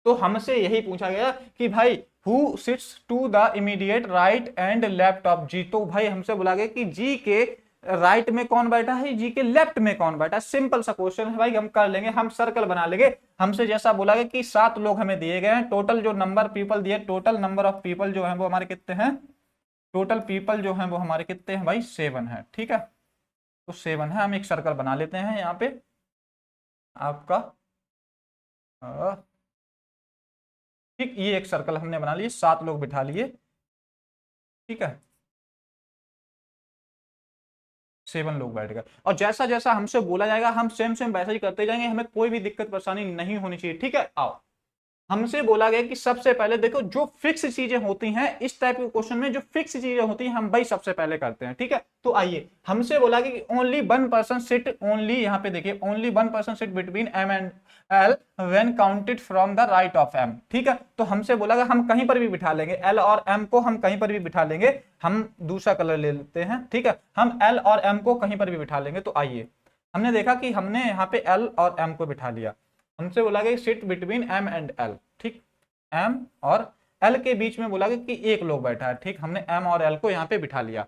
तो हमसे यही पूछा गया कि भाई who sits to the immediate right and left of G. तो भाई हमसे बोला गया कि जी के राइट में कौन बैठा है, जी के लेफ्ट में कौन बैठा है। सिंपल सा क्वेश्चन है भाई, हम कर लेंगे, हम सर्कल बना लेंगे। हमसे जैसा बोला गया कि 7 लोग हमें दिए गए हैं, टोटल जो नंबर पीपल दिए, टोटल नंबर ऑफ पीपल जो है वो हमारे कितने हैं, टोटल पीपल जो है वो हमारे कितने हैं भाई, 7 है। ठीक है, तो 7 है। हम एक सर्कल बना लेते हैं यहाँ पे आपका, ठीक, ये एक सर्कल हमने बना लिए, 7 लोग बिठा लिए। ठीक है, 7 लोग बैठ गए, और जैसा जैसा हमसे बोला जाएगा हम सेम सेम वैसा ही करते जाएंगे, हमें कोई भी दिक्कत परेशानी नहीं होनी चाहिए। ठीक है, आओ हमसे बोला गया कि सबसे पहले देखो जो फिक्स चीजें होती हैं इस टाइप के क्वेश्चन में, जो फिक्स चीजें होती हैं हम भाई सबसे पहले करते हैं, ठीक है। तो आइए, हमसे बोला गया कि only one person sit, only यहाँ पे देखिए only one person sit between M and L when counted from the right of M, ठीक है। तो हमसे बोला गया हम कहीं पर भी बिठा लेंगे, एल और एम को हम कहीं पर भी बिठा लेंगे। हम दूसरा कलर ले लेते हैं, ठीक है, हम एल और एम को कहीं पर भी बिठा लेंगे। तो आइए, हमने देखा कि हमने यहाँ पे एल और एम को बिठा लिया। हमसे बोला गया sit between M and L, ठीक, एम और एल के बीच में बोला गया कि एक लोग बैठा है, ठीक, हमने एम और एल को यहाँ पे बिठा लिया,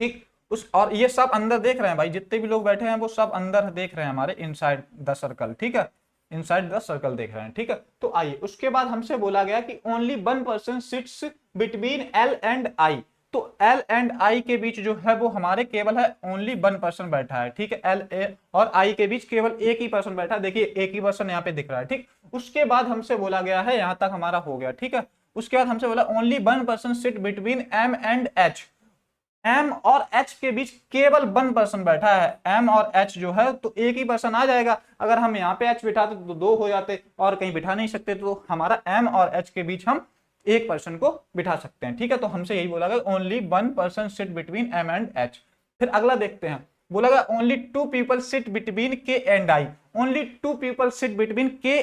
ठीक। उस और ये सब अंदर देख रहे हैं भाई, जितने भी लोग बैठे हैं वो सब अंदर देख रहे हैं हमारे इनसाइड द सर्कल, ठीक है, इनसाइड द सर्कल देख रहे हैं, ठीक है। तो आइए, उसके बाद हमसे बोला गया कि only one person sits between L and I. तो एल एंड आई के बीच जो है वो हमारे केवल है ओनली वन पर्सन बैठा है, ठीक है, एल ए और आई के बीच केवल एक ही पर्सन बैठा है, देखिए एक ही पर्सन यहाँ पे दिख रहा है, ठीक। उसके बाद हमसे बोला गया है, यहां तक हमारा हो गया, ठीक है। उसके बाद हमसे बोला only one person sit between M and H, M और एच के बीच केवल वन पर्सन बैठा है, एम और एच जो है तो एक ही पर्सन आ जाएगा। अगर हम यहाँ पे एच बिठाते तो दो हो जाते और कहीं बिठा नहीं सकते, तो हमारा एम और एच के बीच हम एक पर्सन को बिठा सकते हैं, ठीक है। तो हमसे यही बोला गया only one person sit between M and H. फिर अगला देखते हैं, बोला गया only two people sit between K and I, only two people sit between K,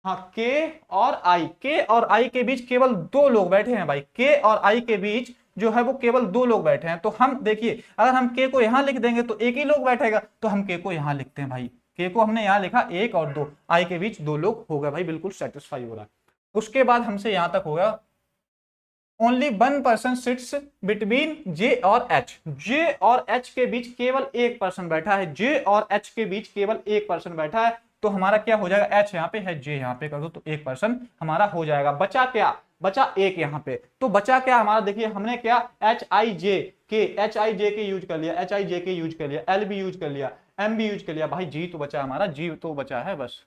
हाँ, के और आई, के और आई के बीच केवल दो लोग बैठे हैं भाई, के और आई के बीच जो है वो केवल दो लोग बैठे हैं। तो हम देखिए, अगर हम के को यहां लिख देंगे तो एक ही लोग बैठेगा, तो हम के को यहां लिखते हैं भाई, के को हमने यहां लिखा एक और दो, आई के बीच दो लोग हो गए भाई, बिल्कुल सेटिस्फाई हो रहा है। उसके बाद हमसे यहां तक होगा only one person sits between J और एच, जे और एच के बीच केवल एक पर्सन बैठा है, जे और एच के बीच केवल एक पर्सन बैठा है। तो हमारा क्या हो जाएगा, एच यहाँ पे है, जे यहाँ पे कर दो तो एक पर्सन हमारा हो जाएगा। बचा क्या, बचा एक यहाँ पे। तो बचा क्या हमारा, देखिए हमने क्या एच आई जे के, एच आई जे के यूज कर लिया, एच आई जे के यूज कर लिया, एल भी यूज कर लिया, एम भी यूज कर लिया भाई, जी तो बचा हमारा, जी तो बचा है, बस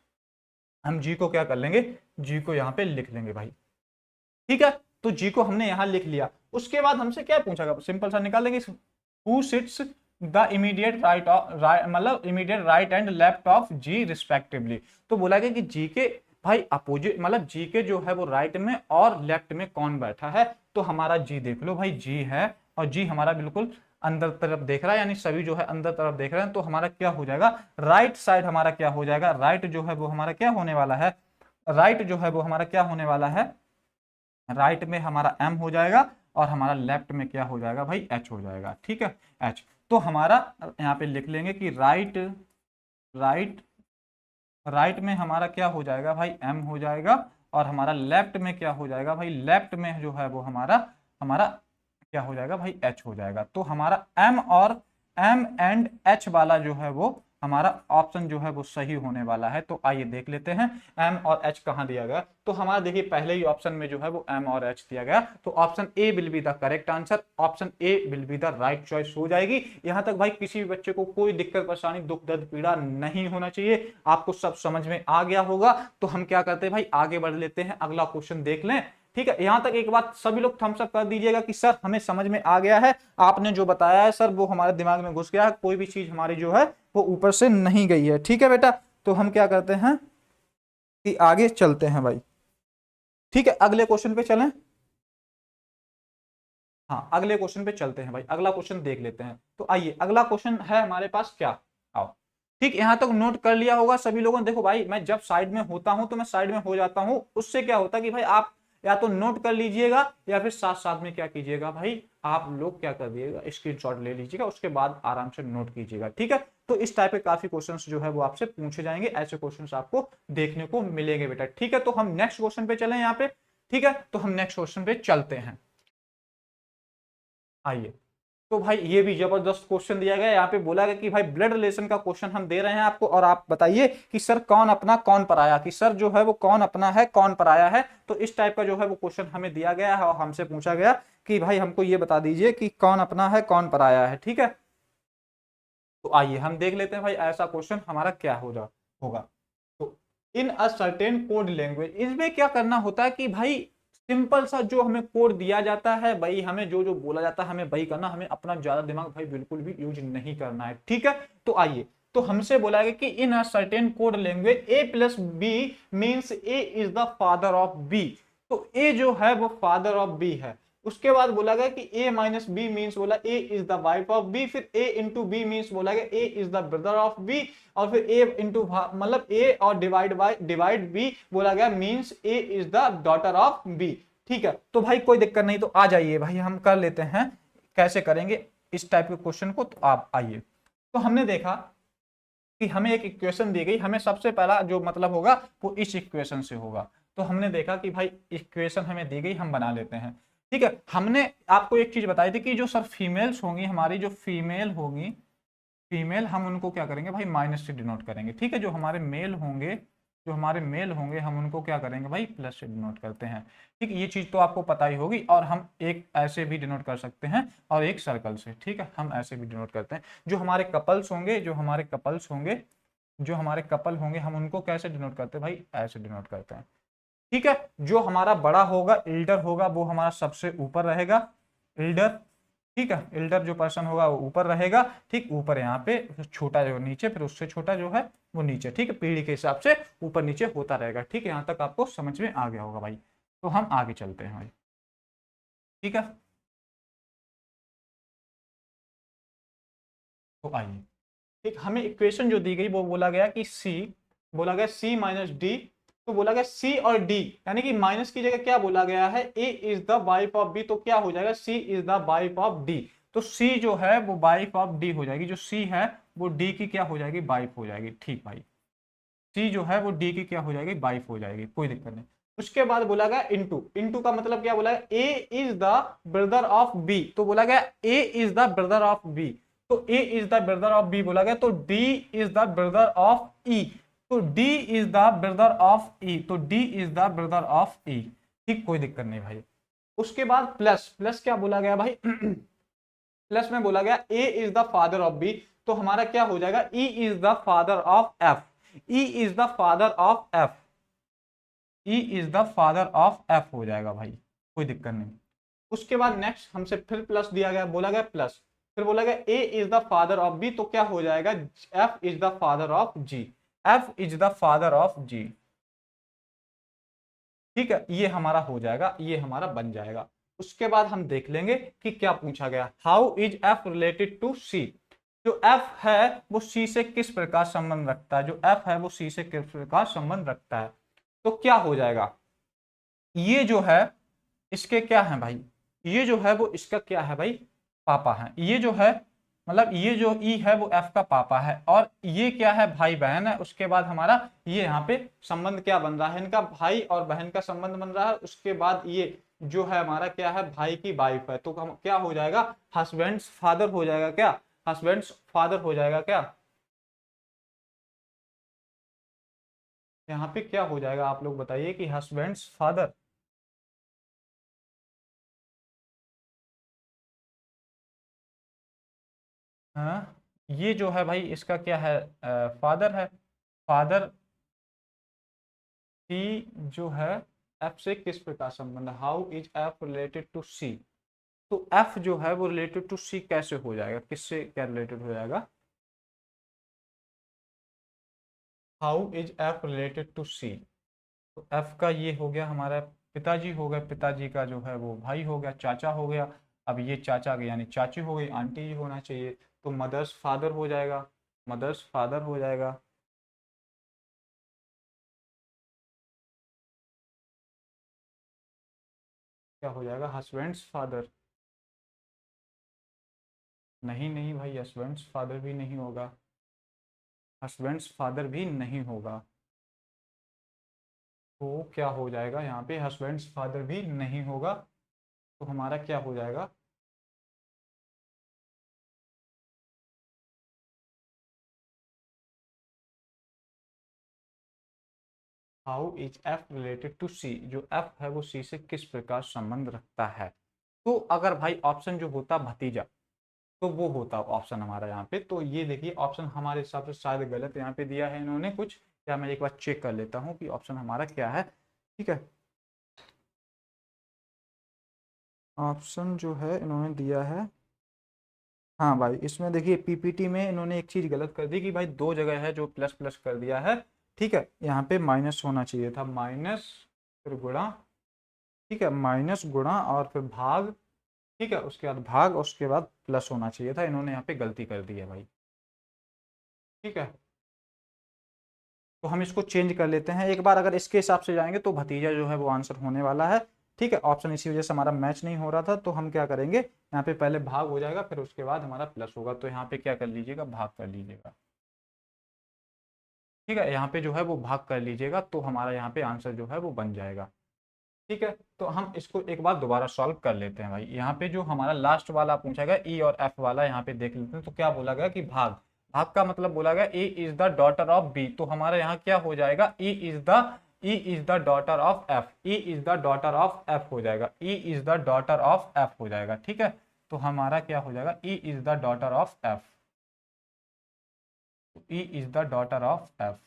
हम जी को क्या कर लेंगे, जी को यहाँ पे लिख लेंगे भाई, ठीक है। तो जी को हमने यहां लिख लिया। उसके बाद हमसे क्या पूछा, सिंपल सा निकाल लेंगे, who sits the immediate right of, मतलब immediate right and left of G respectively. तो बोला गया कि जी के भाई अपोजिट, मतलब जी के जो है वो राइट में और लेफ्ट में कौन बैठा है। तो हमारा जी देख लो भाई, जी है और जी हमारा बिल्कुल अंदर तरफ देख रहा है, यानी सभी जो है अंदर तरफ देख रहे हैं। तो हमारा क्या हो जाएगा, राइट साइड हमारा क्या हो जाएगा, राइट जो है वो हमारा क्या होने वाला है, राइट जो है वो हमारा क्या होने वाला है, राइट में हमारा एम हो जाएगा और हमारा लेफ्ट में क्या हो जाएगा भाई, एच हो जाएगा, ठीक है, एच। तो हमारा यहाँ पे लिख लेंगे कि राइट, राइट, राइट में हमारा क्या हो जाएगा भाई, एम हो जाएगा और हमारा लेफ्ट में क्या हो जाएगा भाई, लेफ्ट में जो है वो हमारा हमारा क्या हो जाएगा भाई, एच हो जाएगा। तो हमारा एम और एम एंड एच वाला जो है वो हमारा ऑप्शन जो है वो सही होने वाला है। तो आइए देख लेते हैं एम और एच कहां दिया गया। तो हमारा देखिए पहले ही ऑप्शन में जो है वो एम और एच दिया गया, तो option A will be the correct answer, option A will be the right choice हो जाएगी। यहां तक भाई किसी भी बच्चे को कोई दिक्कत परेशानी दुख दर्द पीड़ा नहीं होना चाहिए, आपको सब समझ में आ गया होगा। तो हम क्या करते हैं भाई, आगे बढ़ लेते हैं, अगला क्वेश्चन देख लें, ठीक है। यहां तक एक बात सभी लोग थम्स अप कर दीजिएगा कि सर हमें समझ में आ गया है, आपने जो बताया है सर वो हमारे दिमाग में घुस गया है, कोई भी चीज हमारी जो है वो ऊपर से नहीं गई है, ठीक है बेटा। तो हम क्या करते हैं कि आगे चलते हैं भाई, ठीक है, अगले क्वेश्चन पे चलें। हाँ, अगले क्वेश्चन पे चलते हैं भाई, अगला क्वेश्चन देख लेते हैं। तो आइए, अगला क्वेश्चन है हमारे पास क्या, आओ, ठीक, यहां तक नोट कर लिया होगा सभी लोगों ने। देखो भाई, मैं जब साइड में होता हूं तो मैं साइड में हो जाता हूं, उससे क्या होता है कि भाई आप या तो नोट कर लीजिएगा या फिर साथ साथ में क्या कीजिएगा भाई, आप लोग क्या कर दिएगा, स्क्रीनशॉट ले लीजिएगा, उसके बाद आराम से नोट कीजिएगा, ठीक है। तो इस टाइप के काफी क्वेश्चंस जो है वो आपसे पूछे जाएंगे, ऐसे क्वेश्चंस आपको देखने को मिलेंगे बेटा, ठीक है। तो हम नेक्स्ट क्वेश्चन पे चलें यहाँ पे, ठीक है। तो हम नेक्स्ट क्वेश्चन पे चलते हैं, आइए। तो भाई ये भी जबरदस्त क्वेश्चन दिया गया, यहाँ पे बोला गया कि भाई ब्लड रिलेशन का क्वेश्चन हम दे रहे हैं आपको, और आप बताइए कि सर कौन अपना कौन पराया, कि सर जो है वो कौन अपना है कौन पराया है। तो इस टाइप का जो है वो क्वेश्चन हमें दिया गया है और हमसे पूछा गया कि भाई हमको ये बता दीजिए कि कौन अपना है कौन पराया है, ठीक है। तो आइए हम देख लेते हैं भाई ऐसा क्वेश्चन हमारा क्या होगा। तो इन अ सर्टेन कोड लैंग्वेज, इसमें क्या करना होता है कि भाई सिंपल सा जो हमें कोड दिया जाता है भाई, हमें जो जो बोला जाता है हमें वही करना, हमें अपना ज्यादा दिमाग भाई बिल्कुल भी यूज नहीं करना है, ठीक है। तो आइए तो हमसे बोला गया कि in a certain code language A plus B means A is the father of B. तो ए जो है वो फादर ऑफ बी है। उसके बाद बोला गया कि ए माइनस बी मीन्स बोला A is the wife of B, फिर ए इंटू बी मीन्स बोला गया A is the brother of B, और फिर ए इंटू मतलब ए और डिवाइड बी बोला गया means A is the daughter of B. ठीक है, तो भाई कोई दिक्कत नहीं, तो आ जाइए भाई हम कर लेते हैं कैसे करेंगे इस टाइप के क्वेश्चन को। तो आप आइए, तो हमने देखा कि हमें एक इक्वेशन दी गई, हमें सबसे पहला जो मतलब होगा वो इस इक्वेशन से होगा। तो हमने देखा कि भाई इक्वेशन हमें दी गई, हम बना लेते हैं। ठीक है, हमने आपको एक चीज बताई थी कि जो सर फीमेल्स होंगी, हमारी जो फीमेल होगी, फीमेल हम उनको क्या करेंगे भाई माइनस से डिनोट करेंगे। ठीक है, जो हमारे मेल होंगे, जो हमारे मेल होंगे हम उनको क्या करेंगे भाई प्लस से डिनोट करते हैं। ठीक है, ये चीज तो आपको पता ही होगी। और हम एक ऐसे भी डिनोट कर सकते हैं और एक सर्कल से। ठीक है, हम ऐसे भी डिनोट करते हैं। जो हमारे कपल्स होंगे, जो हमारे कपल्स होंगे, जो हमारे कपल होंगे हम उनको कैसे डिनोट करते हैं भाई ऐसे डिनोट करते हैं। ठीक है, जो हमारा बड़ा होगा एल्डर होगा वो हमारा सबसे ऊपर रहेगा, एल्डर। ठीक है, एल्डर जो पर्सन होगा वो ऊपर रहेगा। ठीक, ऊपर यहाँ पे, छोटा जो नीचे, फिर उससे छोटा जो है वो नीचे। ठीक है, पीढ़ी के हिसाब से ऊपर नीचे होता रहेगा। ठीक है, यहाँ तक आपको समझ में आ गया होगा भाई। तो हम आगे चलते हैं भाई। ठीक है, तो आइए। ठीक, हमें इक्वेशन जो दी गई वो बोला गया कि सी, बोला गया सी माइनस डी। तो बोला गया सी और डी, यानी कि माइनस की जगह क्या बोला गया है A is the wife of B, तो क्या हो जाएगा C is the wife of D. तो सी जो है वो वाइफ ऑफ डी हो जाएगी, जो सी है वो डी की क्या हो जाएगी वाइफ हो जाएगी। ठीक भाई, सी जो है वो डी की क्या हो जाएगी वाइफ हो जाएगी, कोई दिक्कत नहीं। उसके बाद बोला गया इंटू, इंटू का मतलब क्या बोला गया A is the brother of B. तो बोला गया A is the brother of B, तो A is the brother of B बोला गया, तो D is the brother of E. तो D is the brother of E, तो D is the brother of E. ठीक, कोई दिक्कत नहीं भाई। उसके बाद प्लस, प्लस क्या बोला गया भाई प्लस में बोला गया A is the father of B, तो हमारा क्या हो जाएगा E is the father of F, E is the father of F, E is the father of F हो जाएगा भाई, कोई दिक्कत नहीं। उसके बाद नेक्स्ट हमसे फिर प्लस दिया गया, बोला गया प्लस, फिर बोला गया A is the father of B, तो क्या हो जाएगा F is the father of G, F is the father of G. ठीक है, ये हमारा हो जाएगा, ये हमारा बन जाएगा। उसके बाद हम देख लेंगे कि क्या पूछा गया, how is F related to C. जो एफ है वो सी से किस प्रकार संबंध रखता है, जो एफ है वो सी से किस प्रकार संबंध रखता है। तो क्या हो जाएगा, ये जो है इसके क्या है भाई, ये जो है वो इसका क्या है भाई पापा है। ये जो है मतलब ये जो ई है वो एफ का पापा है, और ये क्या है भाई बहन है। उसके बाद हमारा ये यहाँ पे संबंध क्या बन रहा है, इनका भाई और बहन का संबंध बन रहा है। उसके बाद ये जो है हमारा क्या है भाई की वाइफ है, तो हम क्या हो जाएगा हस्बैंड्स फादर हो जाएगा, क्या हस्बैंड्स फादर हो जाएगा क्या, यहाँ पे क्या हो जाएगा आप लोग बताइए कि हस्बैंड्स फादर। हाँ, ये जो है भाई इसका क्या है फादर है, फादर सी जो है एफ से किस प्रकार संबंध है, how is F related to C. तो एफ जो है वो रिलेटेड टू सी कैसे हो जाएगा, किससे क्या रिलेटेड हो जाएगा, how is F related to C. तो एफ का ये हो गया हमारा पिताजी हो गए, पिताजी का जो है वो भाई हो गया, चाचा हो गया। अब ये चाचा के यानी चाची हो गई, आंटी ही होना चाहिए, तो मदर्स फादर हो जाएगा, मदर्स फादर हो जाएगा। क्या हो जाएगा हस्बैंड्स फादर, नहीं नहीं भाई हस्बैंड्स फादर भी नहीं होगा, हस्बैंड्स फादर भी नहीं होगा। तो क्या हो जाएगा यहाँ पे हस्बैंड्स फादर भी नहीं होगा, तो हमारा क्या हो जाएगा, how is F related to C, जो एफ है वो सी से किस प्रकार संबंध रखता है। तो अगर भाई ऑप्शन जो होता भतीजा, तो वो होता ऑप्शन हमारा यहाँ पे। तो ये देखिए ऑप्शन हमारे हिसाब से शायद गलत यहाँ पे दिया है इन्होंने कुछ, या मैं एक बार चेक कर लेता हूँ कि ऑप्शन हमारा क्या है। ठीक है, ऑप्शन जो है इन्होंने दिया है हाँ भाई, इसमें देखिए पीपीटी में इन्होंने एक चीज गलत कर दी कि भाई दो जगह है जो प्लस प्लस कर दिया है। ठीक है, यहाँ पे माइनस होना चाहिए था, माइनस फिर गुणा। ठीक है, माइनस गुणा और फिर भाग। ठीक है, उसके बाद भाग, उसके बाद प्लस होना चाहिए था, इन्होंने यहाँ पे गलती कर दी है भाई। ठीक है, तो हम इसको चेंज कर लेते हैं एक बार, अगर इसके हिसाब से जाएंगे तो भतीजा जो है वो आंसर होने वाला है। ठीक है, ऑप्शन इसी वजह से हमारा मैच नहीं हो रहा था, तो हम क्या करेंगे, यहाँ पे पहले भाग हो जाएगा, फिर उसके बाद हमारा प्लस होगा, तो यहाँ पे क्या कर लीजिएगा, भाग कर लीजिएगा। ठीक है, यहाँ पे जो है वो भाग कर लीजिएगा, तो हमारा यहाँ पे आंसर जो है वो बन जाएगा। ठीक है, तो हम इसको एक बार दोबारा सॉल्व कर लेते हैं भाई। यहाँ पे जो हमारा लास्ट वाला पूछा गया ई और एफ वाला, यहाँ पे देख लेते हैं, तो क्या बोला गया कि भाग। भाग का मतलब बोला गया A is the daughter of B, तो हमारा यहाँ क्या हो जाएगा, E is the daughter of F, E is the daughter of F हो जाएगा, E is the daughter of F हो जाएगा। ठीक है, तो हमारा क्या हो जाएगा, E is the daughter of F, E is the daughter of F.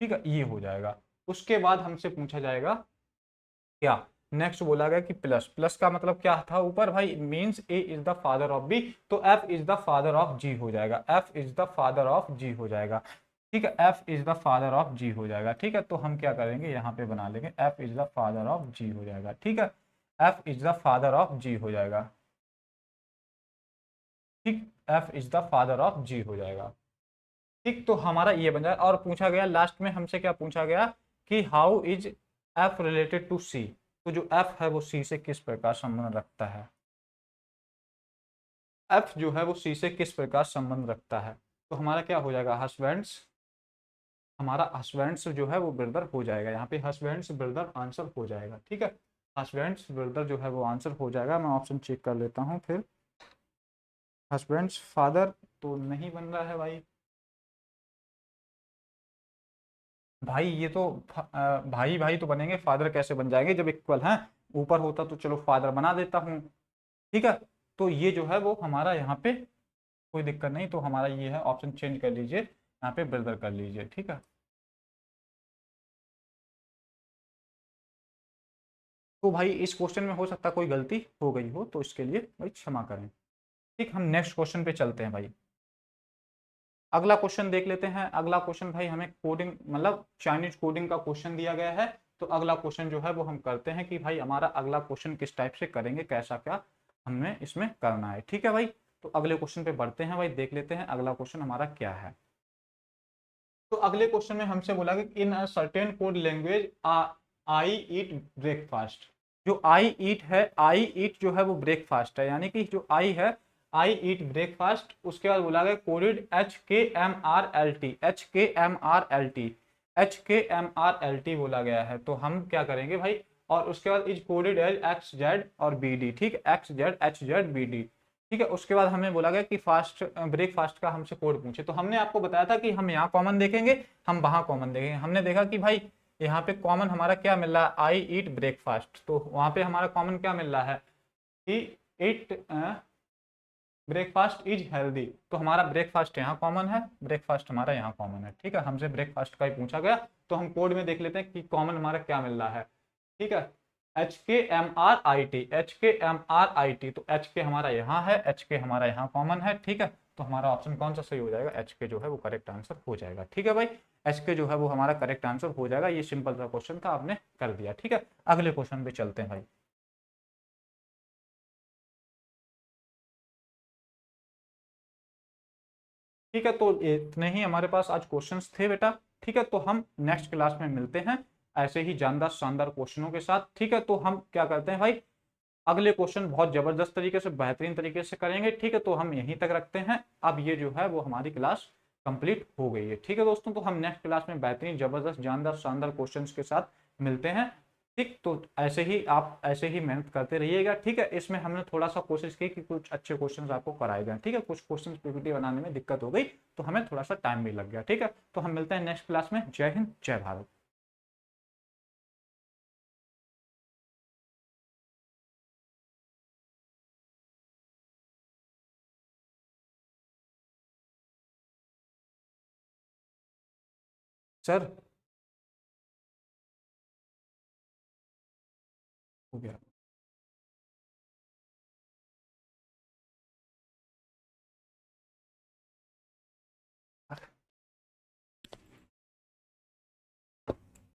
ठीक है, ये हो जाएगा। उसके बाद हमसे पूछा जाएगा क्या, नेक्स्ट बोला गया कि प्लस, प्लस का मतलब क्या था ऊपर भाई, means A is the father of B, तो F is the father of G हो जाएगा, F is the father of G हो जाएगा। ठीक है, F is the father of G हो जाएगा। ठीक है, तो हम क्या करेंगे, यहाँ पे बना लेंगे F is the father of G हो जाएगा। ठीक है, F is the father of G हो जाएगा। ठीक, F is the father of G हो जाएगा। ठीक, तो हमारा ये बन जाए, और पूछा गया लास्ट में हमसे क्या पूछा गया कि how is F related to C, तो जो एफ है वो सी से किस प्रकार संबंध रखता है, एफ जो है वो सी से किस प्रकार संबंध रखता है, तो हमारा क्या हो जाएगा, हस्बैंड्स, हमारा हस्बैंड्स जो है वो ब्रदर हो जाएगा, यहाँ पे हस्बैंड्स ब्रदर आंसर हो जाएगा। ठीक है, हस्बैंड्स ब्रदर जो है वो आंसर हो जाएगा। मैं ऑप्शन चेक कर लेता हूँ फिर, हस्बैंड्स फादर तो नहीं बन रहा है भाई। भाई ये तो भाई भाई तो बनेंगे, फादर कैसे बन जाएंगे जब इक्वल हैं, ऊपर होता तो चलो फादर बना देता हूँ। ठीक है, तो ये जो है वो हमारा यहाँ पे कोई दिक्कत नहीं, तो हमारा ये है, ऑप्शन चेंज कर लीजिए, यहाँ पे ब्रदर कर लीजिए। ठीक है, तो भाई इस क्वेश्चन में हो सकता है कोई गलती हो गई हो, तो इसके लिए भाई क्षमा करें। ठीक, हम नेक्स्ट क्वेश्चन पे चलते हैं भाई। अगला क्वेश्चन देख लेते हैं। अगला क्वेश्चन भाई हमें कोडिंग मतलब चाइनीज कोडिंग का क्वेश्चन दिया गया है, तो अगला क्वेश्चन जो है वो हम करते हैं कि भाई हमारा अगला क्वेश्चन किस टाइप से करेंगे, कैसा क्या हमें इसमें करना है। ठीक है भाई, तो अगले क्वेश्चन पे बढ़ते हैं भाई, देख लेते हैं अगला क्वेश्चन हमारा क्या है। तो अगले क्वेश्चन में हमसे बोला कि in a certain code language I eat breakfast, जो आई ईट है, आई ईट जो है वो ब्रेकफास्ट है, यानी कि जो आई है, आई ईट ब्रेकफास्ट, उसके बाद बोला गया कोडेड HKMRLT, HKMRLT, HKMRLT बोला गया है, तो हम क्या करेंगे भाई, और उसके बाद इज कोडेड एज XZ और BD। ठीक, XZ HZ BD। ठीक है, उसके बाद हमें बोला गया कि फास्ट ब्रेकफास्ट का हमसे कोड पूछे, तो हमने आपको बताया था कि हम यहाँ कॉमन देखेंगे, हम वहां कॉमन देखेंगे। हमने देखा कि भाई यहाँ पे कॉमन हमारा क्या मिल रहा है, आई ईट ब्रेकफास्ट, तो वहां पे हमारा कॉमन क्या मिल रहा है कि इट ब्रेकफास्ट इज हेल्दी, तो हमारा ब्रेकफास्ट यहाँ कॉमन है, ब्रेकफास्ट हमारा यहाँ कॉमन है। ठीक है, हमसे ब्रेकफास्ट का ही पूछा गया, तो हम कोड में देख लेते हैं कि कॉमन हमारा क्या मिल रहा है। ठीक है, HKMRIT, तो एच के हमारा यहाँ है, एच के हमारा यहाँ कॉमन है। ठीक है, तो हमारा ऑप्शन कौन सा सही हो जाएगा, एच के जो है वो करेक्ट आंसर हो जाएगा। ठीक है भाई, एच के जो है वो हमारा करेक्ट आंसर हो जाएगा। ये सिंपल सा क्वेश्चन था, आपने कर दिया। ठीक है, अगले क्वेश्चन पे चलते हैं भाई। ठीक है, तो इतने ही हमारे पास आज क्वेश्चंस थे बेटा। ठीक है, तो हम नेक्स्ट क्लास में मिलते हैं ऐसे ही जानदार शानदार क्वेश्चनों के साथ। ठीक है, तो हम क्या करते हैं भाई, अगले क्वेश्चन बहुत जबरदस्त तरीके से, बेहतरीन तरीके से करेंगे। ठीक है, तो हम यहीं तक रखते हैं, अब ये जो है वो हमारी क्लास कंप्लीट हो गई है। ठीक है दोस्तों, तो हम नेक्स्ट क्लास में बेहतरीन जबरदस्त जानदार शानदार क्वेश्चंस के साथ मिलते हैं। ठीक, तो ऐसे ही आप ऐसे ही मेहनत करते रहिएगा। ठीक है, इसमें हमने थोड़ा सा कोशिश की कि कुछ अच्छे क्वेश्चंस आपको कराए जाएं। ठीक है, कुछ क्वेश्चंस पीपीटी बनाने में दिक्कत हो गई, तो हमें थोड़ा सा टाइम भी लग गया। ठीक है, तो हम मिलते हैं नेक्स्ट क्लास में। जय हिंद, जय भारत। सर, हो गया।